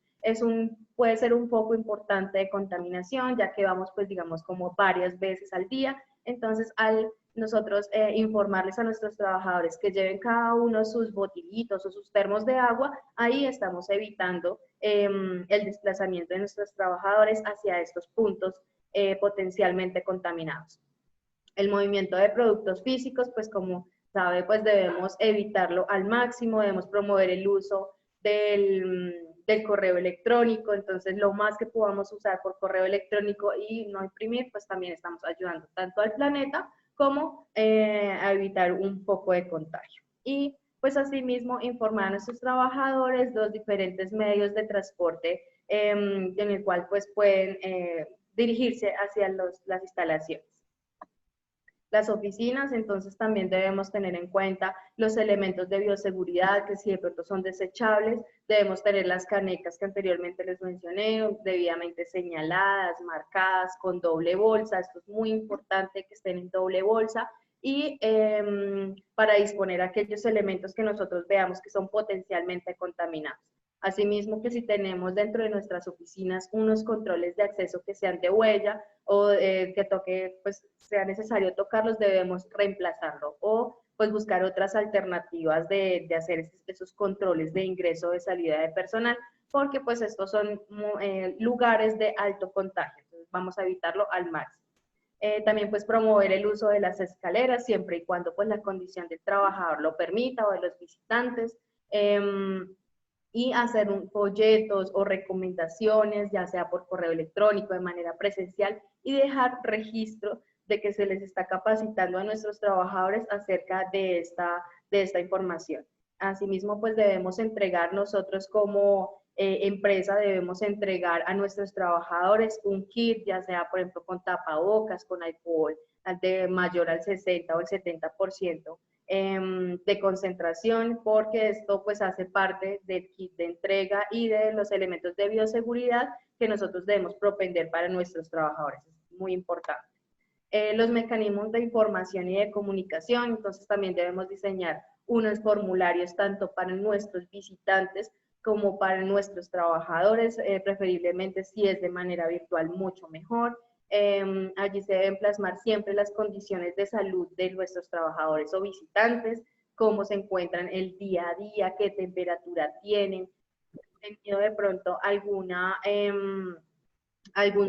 puede ser un foco importante de contaminación, ya que vamos pues digamos como varias veces al día. Entonces, al nosotros informarles a nuestros trabajadores que lleven cada uno sus botillitos o sus termos de agua, ahí estamos evitando el desplazamiento de nuestros trabajadores hacia estos puntos potencialmente contaminados. El movimiento de productos físicos, pues como sabe, pues debemos evitarlo al máximo. Debemos promover el uso del correo electrónico. Entonces, lo más que podamos usar por correo electrónico y no imprimir, pues también estamos ayudando tanto al planeta como a evitar un poco de contagio. Y pues asimismo informar a nuestros trabajadores los diferentes medios de transporte en el cual pues pueden dirigirse hacia las instalaciones. las oficinas, entonces también debemos tener en cuenta los elementos de bioseguridad, que si de pronto son desechables, debemos tener las canecas que anteriormente les mencioné, debidamente señaladas, marcadas, con doble bolsa. Esto es muy importante que estén en doble bolsa. Y para disponer aquellos elementos que nosotros veamos que son potencialmente contaminados. Asimismo, que si tenemos dentro de nuestras oficinas unos controles de acceso que sean de huella o que pues, sea necesario tocarlos, debemos reemplazarlo o pues buscar otras alternativas de hacer esos controles de ingreso o de salida de personal, porque pues estos son lugares de alto contagio, entonces vamos a evitarlo al máximo. También pues promover el uso de las escaleras siempre y cuando pues la condición del trabajador lo permita o de los visitantes. Y hacer folletos o recomendaciones, ya sea por correo electrónico, de manera presencial, y dejar registro de que se les está capacitando a nuestros trabajadores acerca de esta información. Asimismo, pues debemos entregar nosotros como empresa, debemos entregar a nuestros trabajadores un kit, ya sea, por ejemplo, con tapabocas, con alcohol de mayor al 60 o el 70%, de concentración, porque esto pues hace parte del kit de entrega y de los elementos de bioseguridad que nosotros debemos propender para nuestros trabajadores. Es muy importante. Los mecanismos de información y de comunicación, entonces también debemos diseñar unos formularios tanto para nuestros visitantes como para nuestros trabajadores, preferiblemente si es de manera virtual mucho mejor. Allí se deben plasmar siempre las condiciones de salud de nuestros trabajadores o visitantes, cómo se encuentran el día a día, qué temperatura tienen, tenido de pronto algún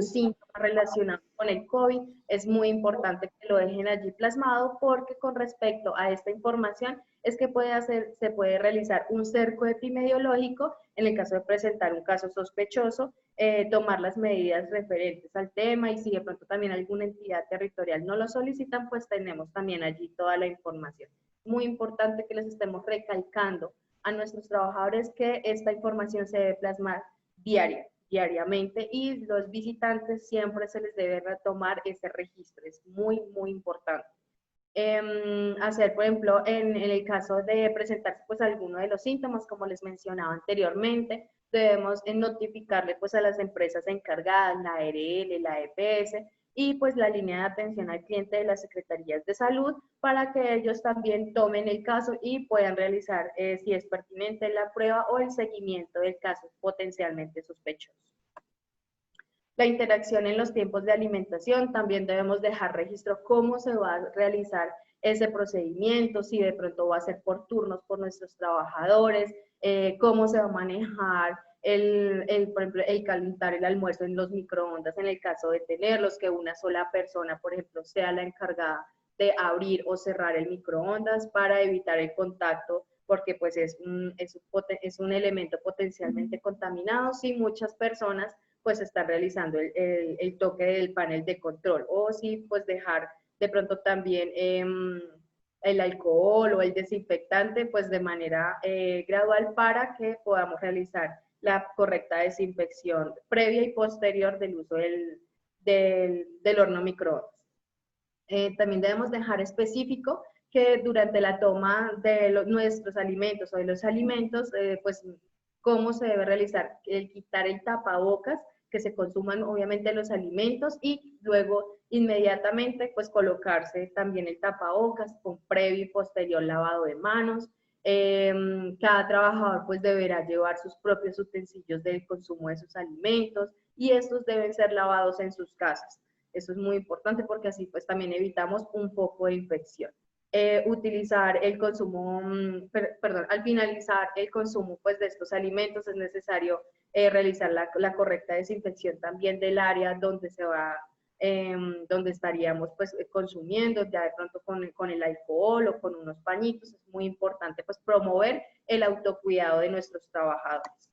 síntoma relacionado con el COVID, es muy importante que lo dejen allí plasmado, porque con respecto a esta información es que se puede realizar un cerco epidemiológico en el caso de presentar un caso sospechoso, tomar las medidas referentes al tema, y si de pronto también alguna entidad territorial no lo solicitan, pues tenemos también allí toda la información. Muy importante que les estemos recalcando a nuestros trabajadores que esta información se debe plasmar diariamente, y los visitantes siempre se les debe retomar ese registro, es muy, muy importante. Hacer, por ejemplo, en el caso de presentarse pues alguno de los síntomas, como les mencionaba anteriormente, debemos notificarle pues a las empresas encargadas, la ARL, la EPS y pues la línea de atención al cliente de las secretarías de salud, para que ellos también tomen el caso y puedan realizar, si es pertinente, la prueba o el seguimiento del caso potencialmente sospechoso. La interacción en los tiempos de alimentación, también debemos dejar registro cómo se va a realizar ese procedimiento, si de pronto va a ser por turnos por nuestros trabajadores, cómo se va a manejar por ejemplo, el calentar el almuerzo en los microondas en el caso de tenerlos, que una sola persona, por ejemplo, sea la encargada de abrir o cerrar el microondas para evitar el contacto, porque pues es un elemento potencialmente contaminado si muchas personas pues están realizando el toque del panel de control, o si pues dejar de pronto también el alcohol o el desinfectante pues de manera gradual, para que podamos realizar la correcta desinfección previa y posterior del uso del horno microondas. También debemos dejar específico que durante la toma de nuestros alimentos o de los alimentos, pues cómo se debe realizar el quitar el tapabocas, que se consuman obviamente los alimentos, y luego inmediatamente pues colocarse también el tapabocas con previo y posterior lavado de manos. Cada trabajador pues deberá llevar sus propios utensilios del consumo de sus alimentos, y estos deben ser lavados en sus casas. Eso es muy importante, porque así pues también evitamos un foco de infección. Utilizar el consumo, al finalizar el consumo pues de estos alimentos es necesario realizar la correcta desinfección también del área donde donde estaríamos pues consumiendo, ya de pronto con el alcohol o con unos pañitos. Es muy importante pues promover el autocuidado de nuestros trabajadores.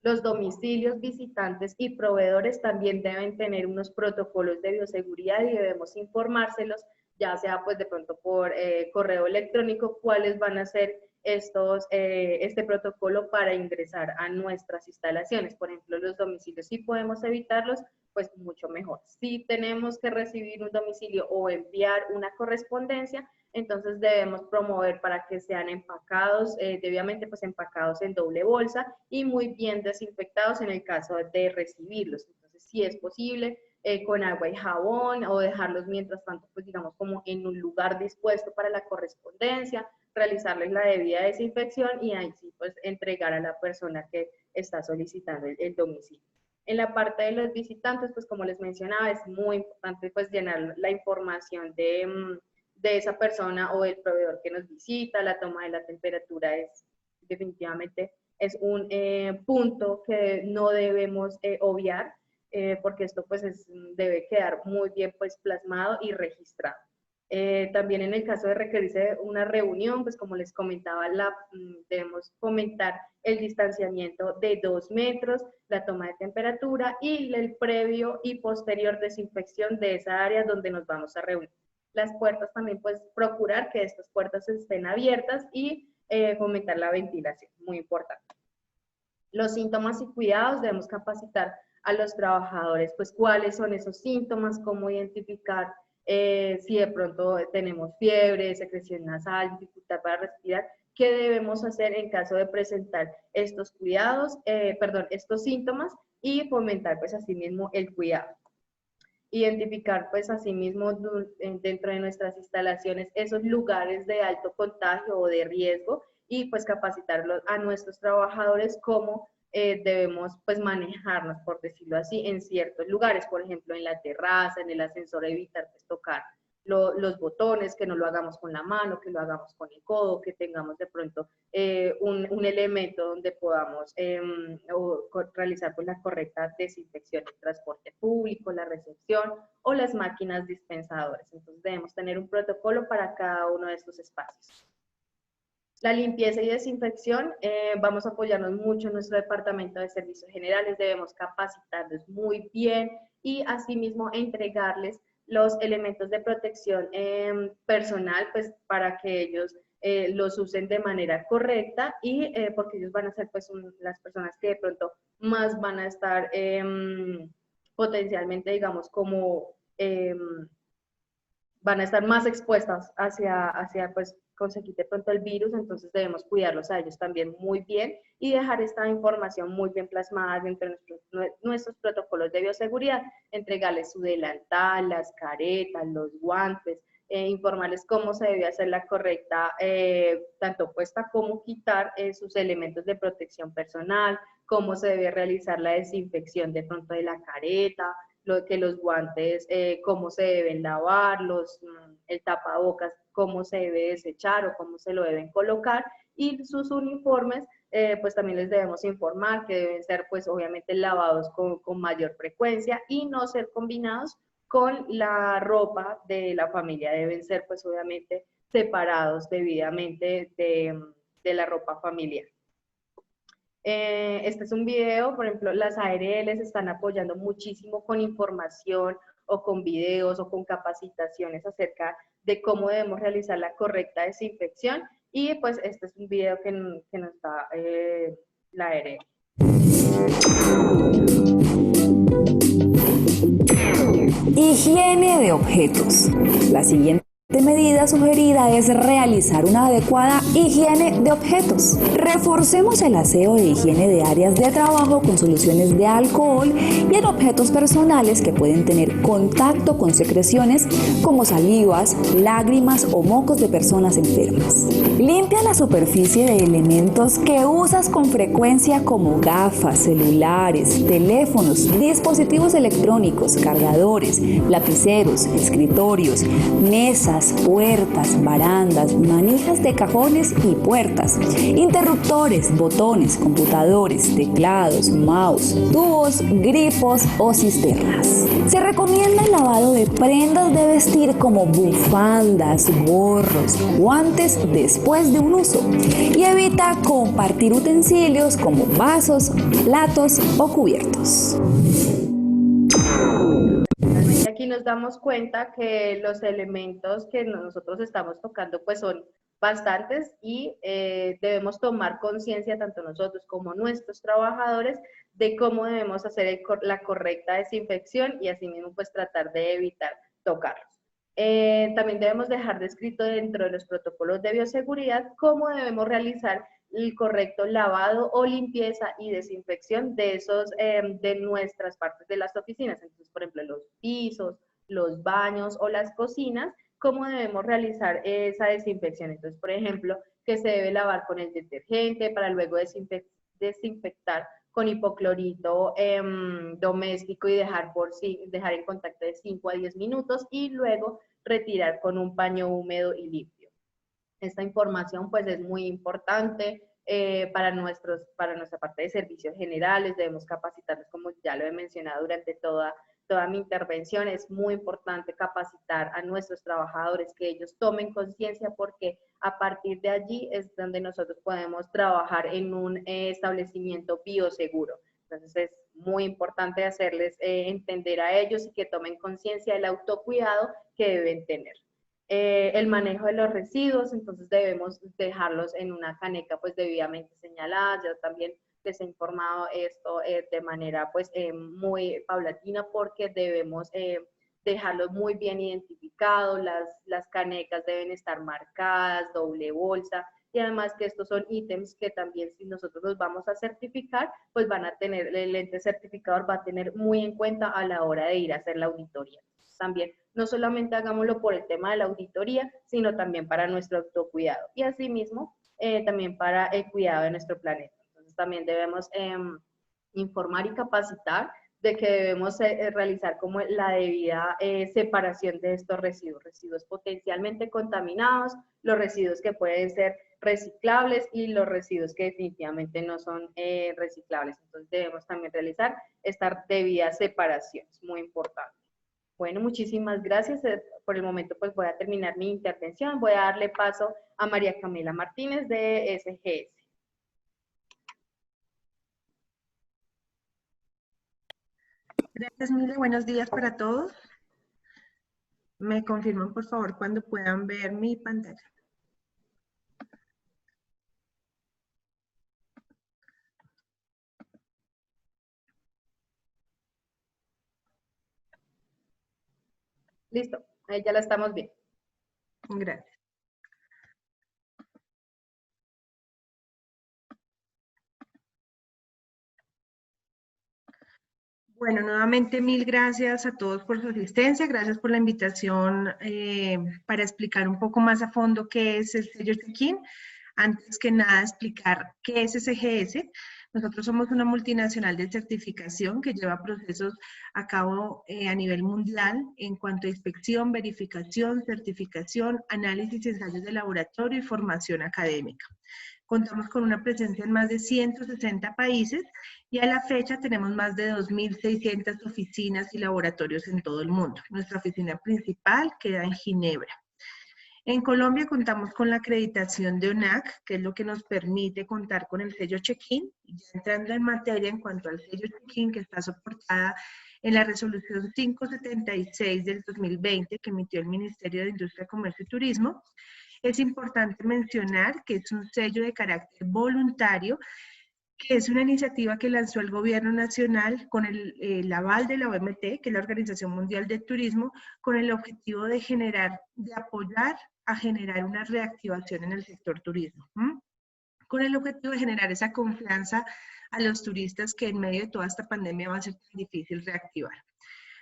Los domicilios, visitantes y proveedores también deben tener unos protocolos de bioseguridad, y debemos informárselos, ya sea pues de pronto por correo electrónico, cuáles van a ser este protocolo para ingresar a nuestras instalaciones. Por ejemplo, los domicilios, si podemos evitarlos, pues mucho mejor. Si tenemos que recibir un domicilio o enviar una correspondencia, entonces debemos promover para que sean empacados, debidamente pues empacados en doble bolsa y muy bien desinfectados en el caso de recibirlos. Entonces, si es posible, con agua y jabón, o dejarlos mientras tanto, pues digamos como en un lugar dispuesto para la correspondencia, realizarles la debida desinfección y ahí sí pues entregar a la persona que está solicitando el domicilio. En la parte de los visitantes, pues como les mencionaba, es muy importante pues llenar la información de esa persona o del proveedor que nos visita. La toma de la temperatura es definitivamente un punto que no debemos obviar, porque esto pues debe quedar muy bien pues plasmado y registrado. También en el caso de requerirse una reunión, pues como les comentaba, debemos fomentar el distanciamiento de 2 metros, la toma de temperatura y el previo y posterior desinfección de esa área donde nos vamos a reunir. Las puertas también, pues procurar que estas puertas estén abiertas y fomentar la ventilación, muy importante. Los síntomas y cuidados, debemos capacitar a los trabajadores, pues cuáles son esos síntomas, cómo identificar si de pronto tenemos fiebre, secreción nasal, dificultad para respirar, qué debemos hacer en caso de presentar estos cuidados, estos síntomas, y fomentar pues asimismo el cuidado. Identificar pues asimismo dentro de nuestras instalaciones esos lugares de alto contagio o de riesgo y pues capacitarlos a nuestros trabajadores cómo debemos pues manejarnos, por decirlo así, en ciertos lugares, por ejemplo en la terraza, en el ascensor, evitar pues tocar los botones, que no lo hagamos con la mano, que lo hagamos con el codo, que tengamos de pronto un elemento donde podamos realizar pues la correcta desinfección, el transporte público, la recepción o las máquinas dispensadoras. Entonces debemos tener un protocolo para cada uno de estos espacios. La limpieza y desinfección, vamos a apoyarnos mucho en nuestro departamento de servicios generales, debemos capacitarlos muy bien y asimismo entregarles los elementos de protección personal, pues para que ellos los usen de manera correcta y porque ellos van a ser pues las personas que de pronto más van a estar potencialmente, digamos, como van a estar más expuestas hacia pues conseguir de pronto el virus, entonces debemos cuidarlos a ellos también muy bien y dejar esta información muy bien plasmada dentro de nuestros protocolos de bioseguridad, entregarles su delantal, las caretas, los guantes, informarles cómo se debe hacer la correcta, tanto puesta como quitar sus elementos de protección personal, cómo se debe realizar la desinfección de pronto de la careta, que los guantes, cómo se deben lavar, el tapabocas, cómo se debe desechar o cómo se lo deben colocar, y sus uniformes, pues también les debemos informar que deben ser pues obviamente lavados con mayor frecuencia y no ser combinados con la ropa de la familia, deben ser pues obviamente separados debidamente de la ropa familiar. Este es un video, por ejemplo, las ARLs están apoyando muchísimo con información o con videos o con capacitaciones acerca de cómo debemos realizar la correcta desinfección y pues este es un video que nos da la ARL. Higiene de objetos. La siguiente medida sugerida es realizar una adecuada higiene de objetos. Reforcemos el aseo de higiene de áreas de trabajo con soluciones de alcohol y en objetos personales que pueden tener contacto con secreciones como salivas, lágrimas o mocos de personas enfermas. Limpia la superficie de elementos que usas con frecuencia como gafas, celulares, teléfonos, dispositivos electrónicos, cargadores, lapiceros, escritorios, mesas, puertas, barandas, manijas de cajones y puertas, interruptores, botones, computadores, teclados, mouse, tubos, grifos o cisternas. Se recomienda el lavado de prendas de vestir como bufandas, gorros, guantes después de un uso y evita compartir utensilios como vasos, platos o cubiertos. Aquí nos damos cuenta que los elementos que nosotros estamos tocando pues son bastantes y debemos tomar conciencia, tanto nosotros como nuestros trabajadores, de cómo debemos hacer la correcta desinfección y asimismo pues tratar de evitar tocarlos. También debemos dejar descrito dentro de los protocolos de bioseguridad cómo debemos realizar el correcto lavado o limpieza y desinfección de nuestras partes de las oficinas. Entonces, por ejemplo, los pisos, los baños o las cocinas, cómo debemos realizar esa desinfección. Entonces, por ejemplo, que se debe lavar con el detergente para luego desinfectar con hipoclorito doméstico y dejar en contacto de 5 a 10 minutos y luego retirar con un paño húmedo y limpio. Esta información pues es muy importante para nuestra parte de servicios generales. Debemos capacitarnos, como ya lo he mencionado durante toda mi intervención. Es muy importante capacitar a nuestros trabajadores, que ellos tomen conciencia, porque a partir de allí es donde nosotros podemos trabajar en un establecimiento bioseguro. Entonces es muy importante hacerles entender a ellos y que tomen conciencia del autocuidado que deben tener. El manejo de los residuos, entonces debemos dejarlos en una caneca pues debidamente señalada. Ya también les he informado esto de manera pues muy paulatina, porque debemos dejarlos muy bien identificados. Las canecas deben estar marcadas, doble bolsa, y además que estos son ítems que también, si nosotros los vamos a certificar, pues van a tener, el ente certificador va a tener muy en cuenta a la hora de ir a hacer la auditoría. También no solamente hagámoslo por el tema de la auditoría, sino también para nuestro autocuidado y asimismo también para el cuidado de nuestro planeta. Entonces también debemos informar y capacitar de que debemos realizar como la debida separación de estos residuos potencialmente contaminados, los residuos que pueden ser reciclables y los residuos que definitivamente no son reciclables. Entonces debemos también realizar esta debida separación, es muy importante. Bueno, muchísimas gracias. Por el momento pues voy a terminar mi intervención. Voy a darle paso a María Camila Martínez de SGS. Gracias, Mile. Buenos días para todos. Me confirman, por favor, cuando puedan ver mi pantalla. Listo, ahí ya la estamos viendo. Gracias. Bueno, nuevamente mil gracias a todos por su asistencia, gracias por la invitación para explicar un poco más a fondo qué es el sello Check-in. Antes que nada, explicar qué es SGS. Nosotros somos una multinacional de certificación que lleva procesos a cabo a nivel mundial en cuanto a inspección, verificación, certificación, análisis, ensayos de laboratorio y formación académica. Contamos con una presencia en más de 160 países y a la fecha tenemos más de 2.600 oficinas y laboratorios en todo el mundo. Nuestra oficina principal queda en Ginebra. En Colombia contamos con la acreditación de ONAC, que es lo que nos permite contar con el sello Check-in. Ya entrando en materia en cuanto al sello Check-in, que está soportada en la resolución 576 del 2020 que emitió el Ministerio de Industria, Comercio y Turismo, es importante mencionar que es un sello de carácter voluntario, que es una iniciativa que lanzó el Gobierno Nacional con el aval de la OMT, que es la Organización Mundial del Turismo, con el objetivo de apoyar a generar una reactivación en el sector turismo, con el objetivo de generar esa confianza a los turistas que en medio de toda esta pandemia va a ser tan difícil reactivar.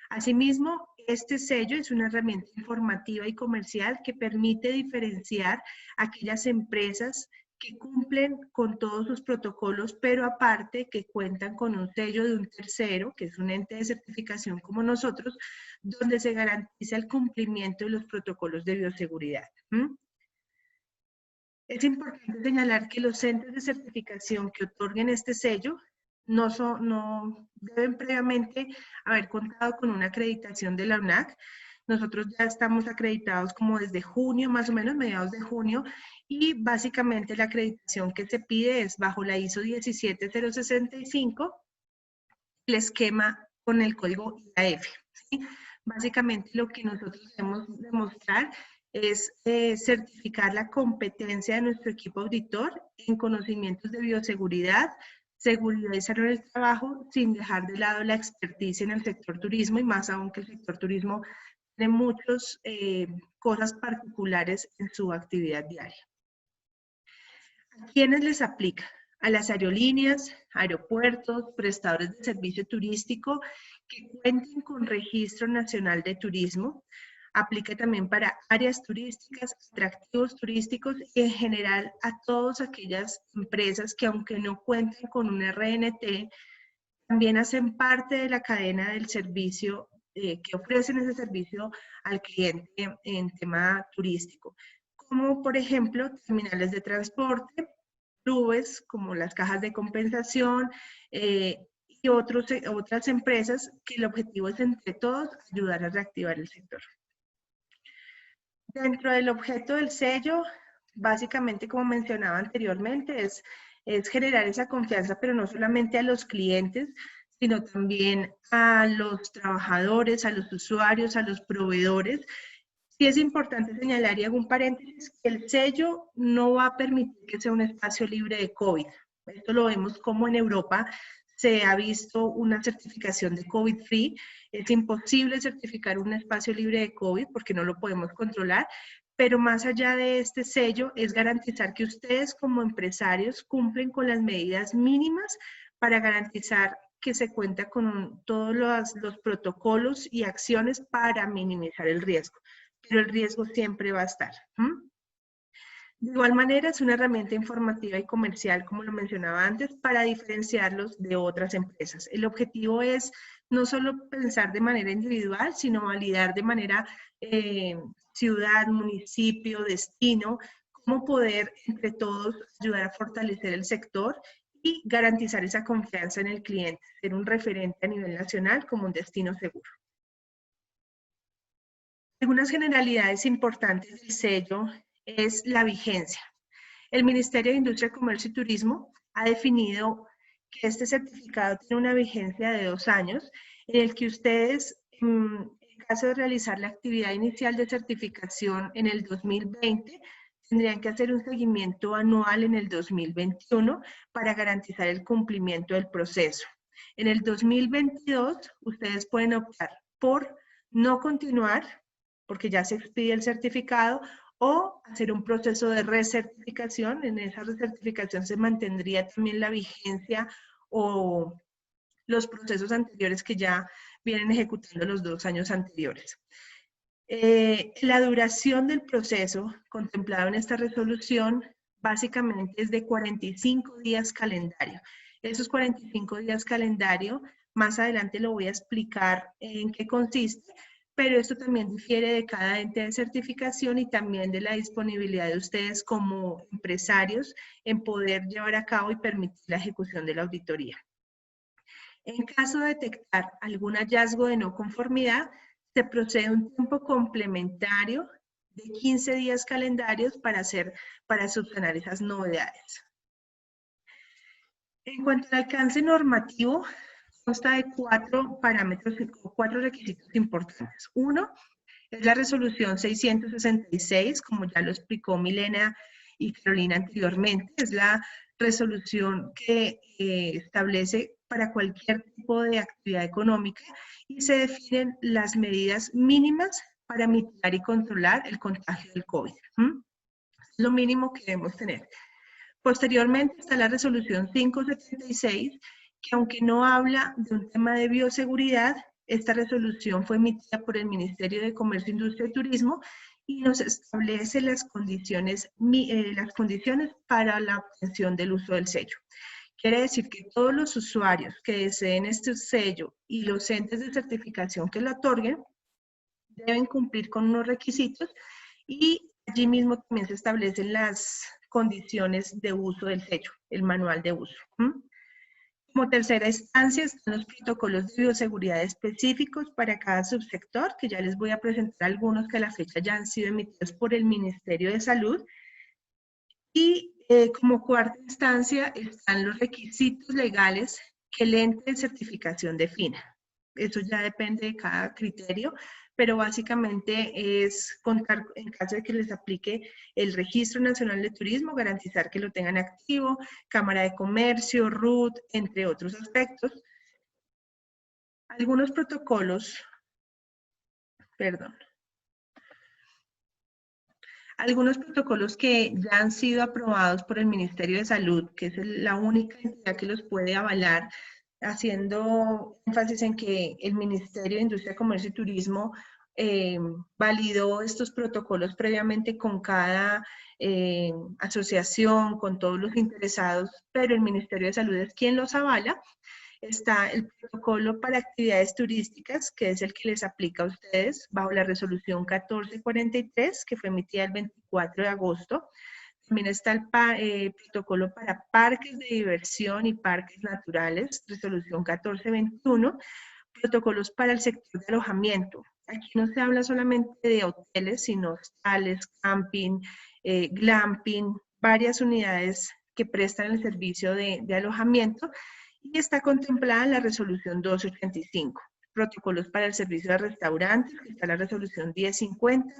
Asimismo, este sello es una herramienta informativa y comercial que permite diferenciar aquellas empresas que cumplen con todos sus protocolos, pero aparte que cuentan con un sello de un tercero, que es un ente de certificación como nosotros, donde se garantiza el cumplimiento de los protocolos de bioseguridad. Es importante señalar que los entes de certificación que otorguen este sello no deben previamente haber contado con una acreditación de la ONAC. Nosotros ya estamos acreditados como desde junio, más o menos, mediados de junio, y básicamente la acreditación que se pide es bajo la ISO 17065, el esquema con el código IAF, ¿sí? Básicamente lo que nosotros debemos demostrar es certificar la competencia de nuestro equipo auditor en conocimientos de bioseguridad, seguridad y salud del trabajo, sin dejar de lado la experticia en el sector turismo, y más aún que el sector turismo tiene muchas cosas particulares en su actividad diaria. ¿A quiénes les aplica? A las aerolíneas, aeropuertos, prestadores de servicio turístico que cuenten con Registro Nacional de Turismo. Aplica también para áreas turísticas, atractivos turísticos y en general a todas aquellas empresas que, aunque no cuenten con un RNT, también hacen parte de la cadena del servicio, que ofrecen ese servicio al cliente en tema turístico, como por ejemplo terminales de transporte, clubes como las cajas de compensación y otras empresas que el objetivo es entre todos ayudar a reactivar el sector. Dentro del objeto del sello, básicamente, como mencionaba anteriormente, es generar esa confianza, pero no solamente a los clientes, sino también a los trabajadores, a los usuarios, a los proveedores. Sí es importante señalar, y hago un paréntesis, que el sello no va a permitir que sea un espacio libre de COVID. Esto lo vemos como en Europa se ha visto una certificación de COVID-free. Es imposible certificar un espacio libre de COVID porque no lo podemos controlar, pero más allá de este sello es garantizar que ustedes como empresarios cumplen con las medidas mínimas para garantizar que se cuenta con todos los protocolos y acciones para minimizar el riesgo, pero el riesgo siempre va a estar. De igual manera, es una herramienta informativa y comercial, como lo mencionaba antes, para diferenciarlos de otras empresas. El objetivo es no solo pensar de manera individual, sino validar de manera ciudad, municipio, destino, cómo poder entre todos ayudar a fortalecer el sector y garantizar esa confianza en el cliente, ser un referente a nivel nacional como un destino seguro. Algunas generalidades importantes del sello es la vigencia. El Ministerio de Industria, Comercio y Turismo ha definido que este certificado tiene una vigencia de 2 años, en el que ustedes, en caso de realizar la actividad inicial de certificación en el 2020, tendrían que hacer un seguimiento anual en el 2021 para garantizar el cumplimiento del proceso. En el 2022, ustedes pueden optar por no continuar, porque ya se expide el certificado, o hacer un proceso de recertificación. En esa recertificación se mantendría también la vigencia o los procesos anteriores que ya vienen ejecutando los 2 años anteriores. La duración del proceso contemplado en esta resolución básicamente es de 45 días calendario. Esos 45 días calendario, más adelante lo voy a explicar en qué consiste, pero esto también difiere de cada ente de certificación y también de la disponibilidad de ustedes como empresarios en poder llevar a cabo y permitir la ejecución de la auditoría. En caso de detectar algún hallazgo de no conformidad, se procede a un tiempo complementario de 15 días calendarios para subsanar esas novedades. En cuanto al alcance normativo, consta de 4 parámetros o 4 requisitos importantes. Uno es la resolución 666, como ya lo explicó Milena y Carolina anteriormente. Es la resolución que establece para cualquier tipo de actividad económica y se definen las medidas mínimas para mitigar y controlar el contagio del COVID. Es lo mínimo que debemos tener. Posteriormente está la resolución 576, que aunque no habla de un tema de bioseguridad, esta resolución fue emitida por el Ministerio de Comercio, Industria y Turismo y nos establece las condiciones para la obtención del uso del sello. Quiere decir que todos los usuarios que deseen este sello y los entes de certificación que lo otorguen deben cumplir con unos requisitos y allí mismo también se establecen las condiciones de uso del sello, el manual de uso. Como tercera instancia están los protocolos de bioseguridad específicos para cada subsector, que ya les voy a presentar algunos que a la fecha ya han sido emitidos por el Ministerio de Salud. Y como cuarta instancia están los requisitos legales que el ente de certificación defina. Eso ya depende de cada criterio, pero básicamente es contar, en caso de que les aplique el Registro Nacional de Turismo, garantizar que lo tengan activo, Cámara de Comercio, RUT, entre otros aspectos. Algunos protocolos, perdón. Algunos protocolos que ya han sido aprobados por el Ministerio de Salud, que es la única entidad que los puede avalar, haciendo énfasis en que el Ministerio de Industria, Comercio y Turismo validó estos protocolos previamente con cada asociación, con todos los interesados, pero el Ministerio de Salud es quien los avala. Está el protocolo para actividades turísticas, que es el que les aplica a ustedes bajo la resolución 1443, que fue emitida el 24 de agosto. También está el protocolo para parques de diversión y parques naturales, resolución 1421. Protocolos para el sector de alojamiento. Aquí no se habla solamente de hoteles, sino hostales, camping, glamping, varias unidades que prestan el servicio de alojamiento. Y está contemplada en la resolución 1285. Protocolos para el servicio de restaurantes, que está la resolución 1050,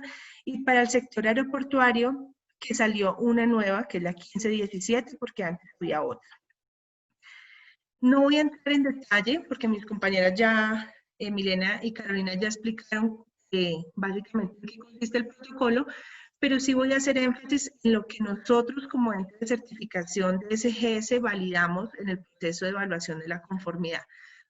y para el sector aeroportuario, que salió una nueva, que es la 1517, porque antes había otra. No voy a entrar en detalle, porque mis compañeras ya, Milena y Carolina, ya explicaron básicamente en qué consiste el protocolo, pero sí voy a hacer énfasis en lo que nosotros como ente de certificación de SGS validamos en el proceso de evaluación de la conformidad.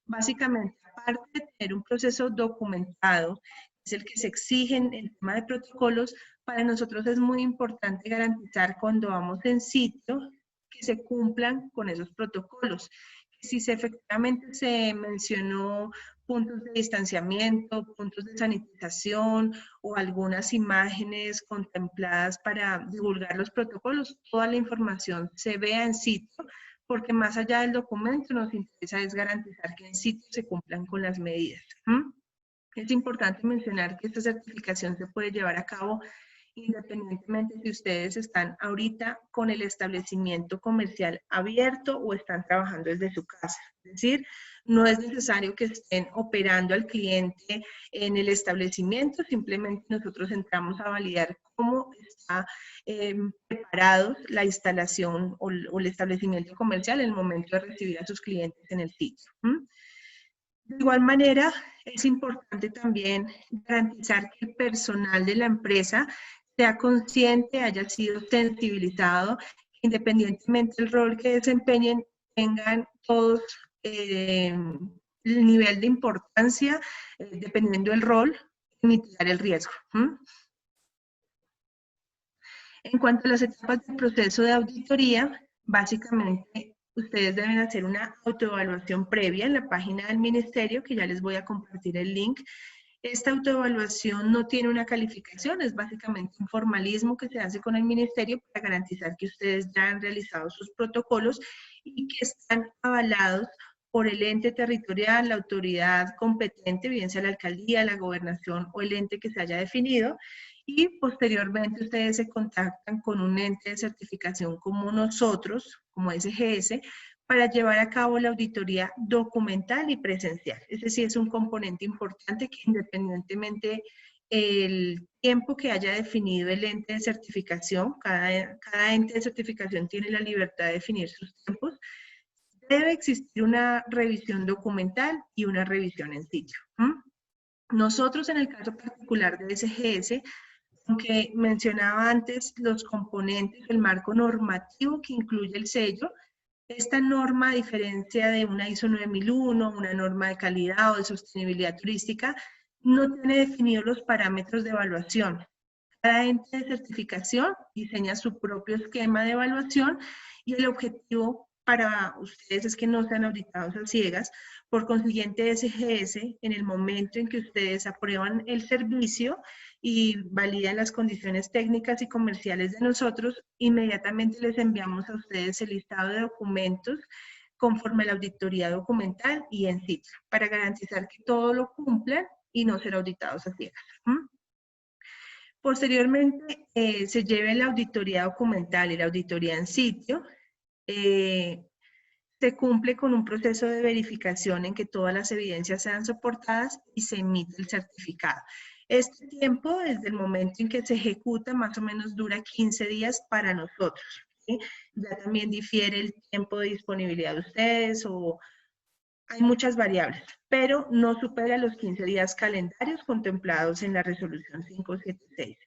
Básicamente, aparte de tener un proceso documentado, es el que se exige en el tema de protocolos, para nosotros es muy importante garantizar cuando vamos en sitio que se cumplan con esos protocolos. Si efectivamente se mencionó puntos de distanciamiento, puntos de sanitización o algunas imágenes contempladas para divulgar los protocolos, toda la información se vea en sitio, porque más allá del documento nos interesa es garantizar que en sitio se cumplan con las medidas. Es importante mencionar que esta certificación se puede llevar a cabo independientemente si ustedes están ahorita con el establecimiento comercial abierto o están trabajando desde su casa. Es decir, no es necesario que estén operando al cliente en el establecimiento, simplemente nosotros entramos a validar cómo está preparado la instalación o el establecimiento comercial en el momento de recibir a sus clientes en el sitio. De igual manera, es importante también garantizar que el personal de la empresa sea consciente, haya sido sensibilizado, independientemente del rol que desempeñen, tengan todos el nivel de importancia, dependiendo del rol, y mitigar el riesgo. En cuanto a las etapas del proceso de auditoría, básicamente ustedes deben hacer una autoevaluación previa en la página del ministerio, que ya les voy a compartir el link. Esta autoevaluación no tiene una calificación, es básicamente un formalismo que se hace con el ministerio para garantizar que ustedes ya han realizado sus protocolos y que están avalados por el ente territorial, la autoridad competente, bien sea la alcaldía, la gobernación o el ente que se haya definido, y posteriormente ustedes se contactan con un ente de certificación como nosotros, como SGS, para llevar a cabo la auditoría documental y presencial. Ese sí es un componente importante que independientemente el tiempo que haya definido el ente de certificación, cada ente de certificación tiene la libertad de definir sus tiempos, debe existir una revisión documental y una revisión en sitio. Nosotros en el caso particular de SGS, aunque mencionaba antes los componentes del marco normativo que incluye el sello, esta norma, a diferencia de una ISO 9001, una norma de calidad o de sostenibilidad turística, no tiene definidos los parámetros de evaluación. Cada ente de certificación diseña su propio esquema de evaluación y el objetivo para ustedes es que no sean auditados a ciegas. Por consiguiente, SGS, en el momento en que ustedes aprueban el servicio y validan las condiciones técnicas y comerciales de nosotros, inmediatamente les enviamos a ustedes el listado de documentos conforme a la auditoría documental y en sitio, para garantizar que todo lo cumplan y no ser auditados a ciegas. Posteriormente, se lleve la auditoría documental y la auditoría en sitio. Se cumple con un proceso de verificación en que todas las evidencias sean soportadas y se emite el certificado. Este tiempo, desde el momento en que se ejecuta, más o menos dura 15 días para nosotros, ¿sí? Ya también difiere el tiempo de disponibilidad de ustedes o hay muchas variables, pero no supera los 15 días calendarios contemplados en la resolución 576.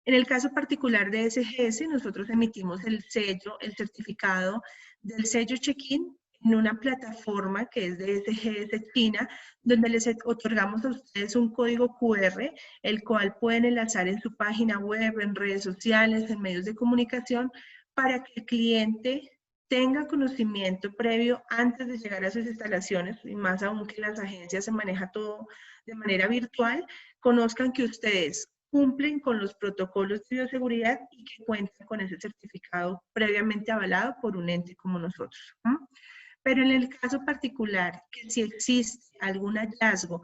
En el caso particular de SGS, nosotros emitimos el sello, el certificado del sello check-in en una plataforma que es de SGS China, donde les otorgamos a ustedes un código QR, el cual pueden enlazar en su página web, en redes sociales, en medios de comunicación, para que el cliente tenga conocimiento previo antes de llegar a sus instalaciones, y más aún que las agencias se maneja todo de manera virtual, conozcan que ustedes cumplen con los protocolos de bioseguridad y que cuentan con ese certificado previamente avalado por un ente como nosotros. Pero en el caso particular, que si existe algún hallazgo,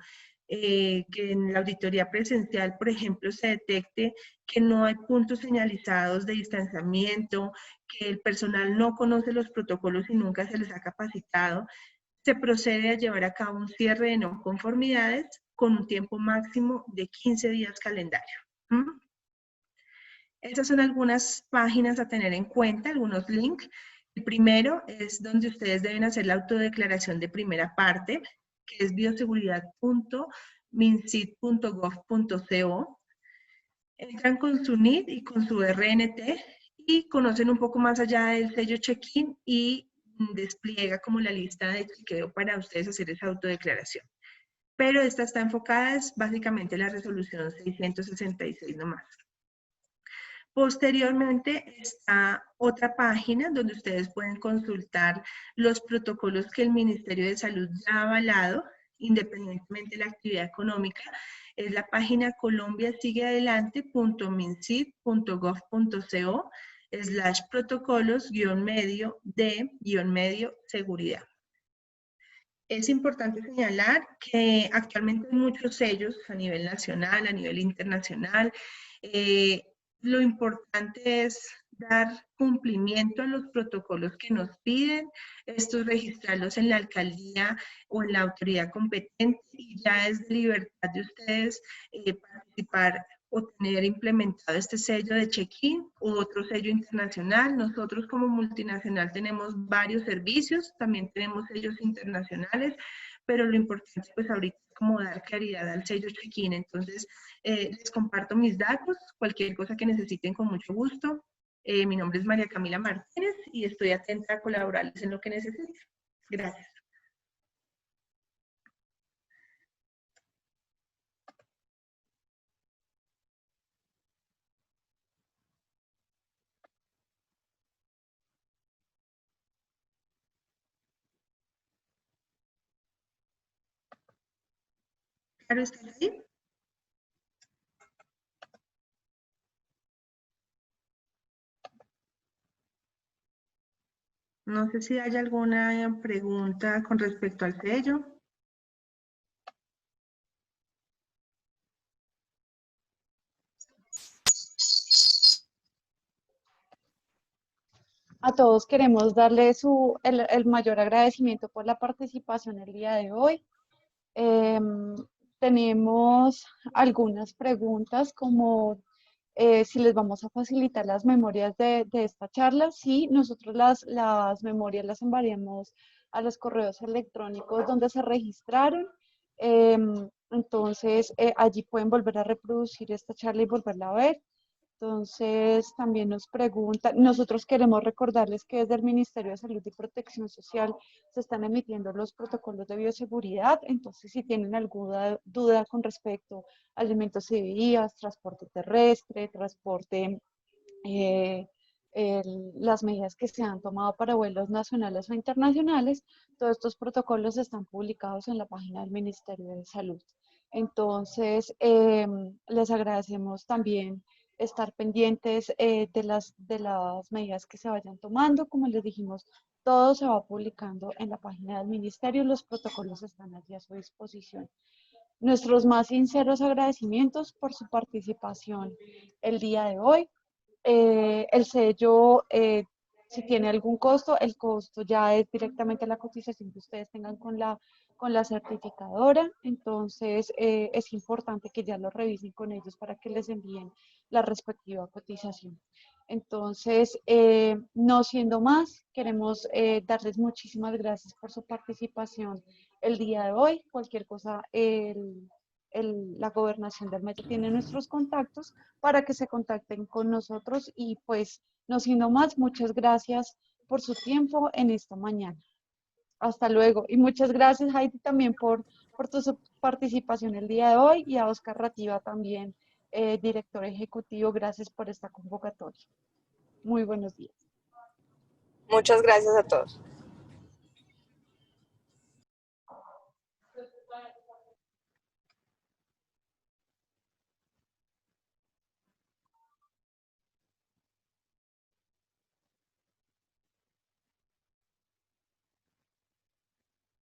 que en la auditoría presencial, por ejemplo, se detecte que no hay puntos señalizados de distanciamiento, que el personal no conoce los protocolos y nunca se les ha capacitado, se procede a llevar a cabo un cierre de no conformidades con un tiempo máximo de 15 días calendario. Estas son algunas páginas a tener en cuenta, algunos links. El primero es donde ustedes deben hacer la autodeclaración de primera parte, que es bioseguridad.minsid.gov.co. Entran con su NID y con su RNT y conocen un poco más allá del sello check-in y despliega como la lista de chequeo para ustedes hacer esa autodeclaración. Pero esta está enfocada es básicamente la resolución 666 nomás. Posteriormente está otra página donde ustedes pueden consultar los protocolos que el Ministerio de Salud ya ha avalado, independientemente de la actividad económica. Es la página colombiasigueadelante.minsid.gov.co/protocolos-medio-seguridad. Es importante señalar que actualmente hay muchos sellos a nivel nacional, a nivel internacional. Lo importante es dar cumplimiento a los protocolos que nos piden, estos registrarlos en la alcaldía o en la autoridad competente y ya es de libertad de ustedes participar o tener implementado este sello de check-in u otro sello internacional. Nosotros como multinacional tenemos varios servicios, también tenemos sellos internacionales, pero lo importante pues ahorita es como dar claridad al sello check-in. Entonces, les comparto mis datos, cualquier cosa que necesiten con mucho gusto. Mi nombre es María Camila Martínez y estoy atenta a colaborarles en lo que necesiten. Gracias. ¿Claro, estás ahí? No sé si hay alguna pregunta con respecto al sello. A todos queremos darle el mayor agradecimiento por la participación el día de hoy. Tenemos algunas preguntas como si les vamos a facilitar las memorias de esta charla. Sí, nosotros las memorias las enviaremos a los correos electrónicos donde se registraron. Entonces, allí pueden volver a reproducir esta charla y volverla a ver. Entonces, también nos preguntan, nosotros queremos recordarles que desde el Ministerio de Salud y Protección Social se están emitiendo los protocolos de bioseguridad. Entonces, si tienen alguna duda con respecto a alimentos y bebidas, transporte terrestre, transporte, las medidas que se han tomado para vuelos nacionales o internacionales, todos estos protocolos están publicados en la página del Ministerio de Salud. Entonces, les agradecemos también estar pendientes de las medidas que se vayan tomando. Como les dijimos, todo se va publicando en la página del Ministerio, los protocolos están allí a su disposición. Nuestros más sinceros agradecimientos por su participación el día de hoy. El sello, si tiene algún costo, el costo ya es directamente la cotización que ustedes tengan con la con la certificadora, entonces es importante que ya lo revisen con ellos para que les envíen la respectiva cotización. Entonces, no siendo más, queremos darles muchísimas gracias por su participación el día de hoy. Cualquier cosa, la gobernación del Meta tiene nuestros contactos para que se contacten con nosotros y pues, no siendo más, muchas gracias por su tiempo en esta mañana. Hasta luego. Y muchas gracias, Heidi, también por tu participación el día de hoy y a Oscar Rativa también, director ejecutivo. Gracias por esta convocatoria. Muy buenos días. Muchas gracias a todos.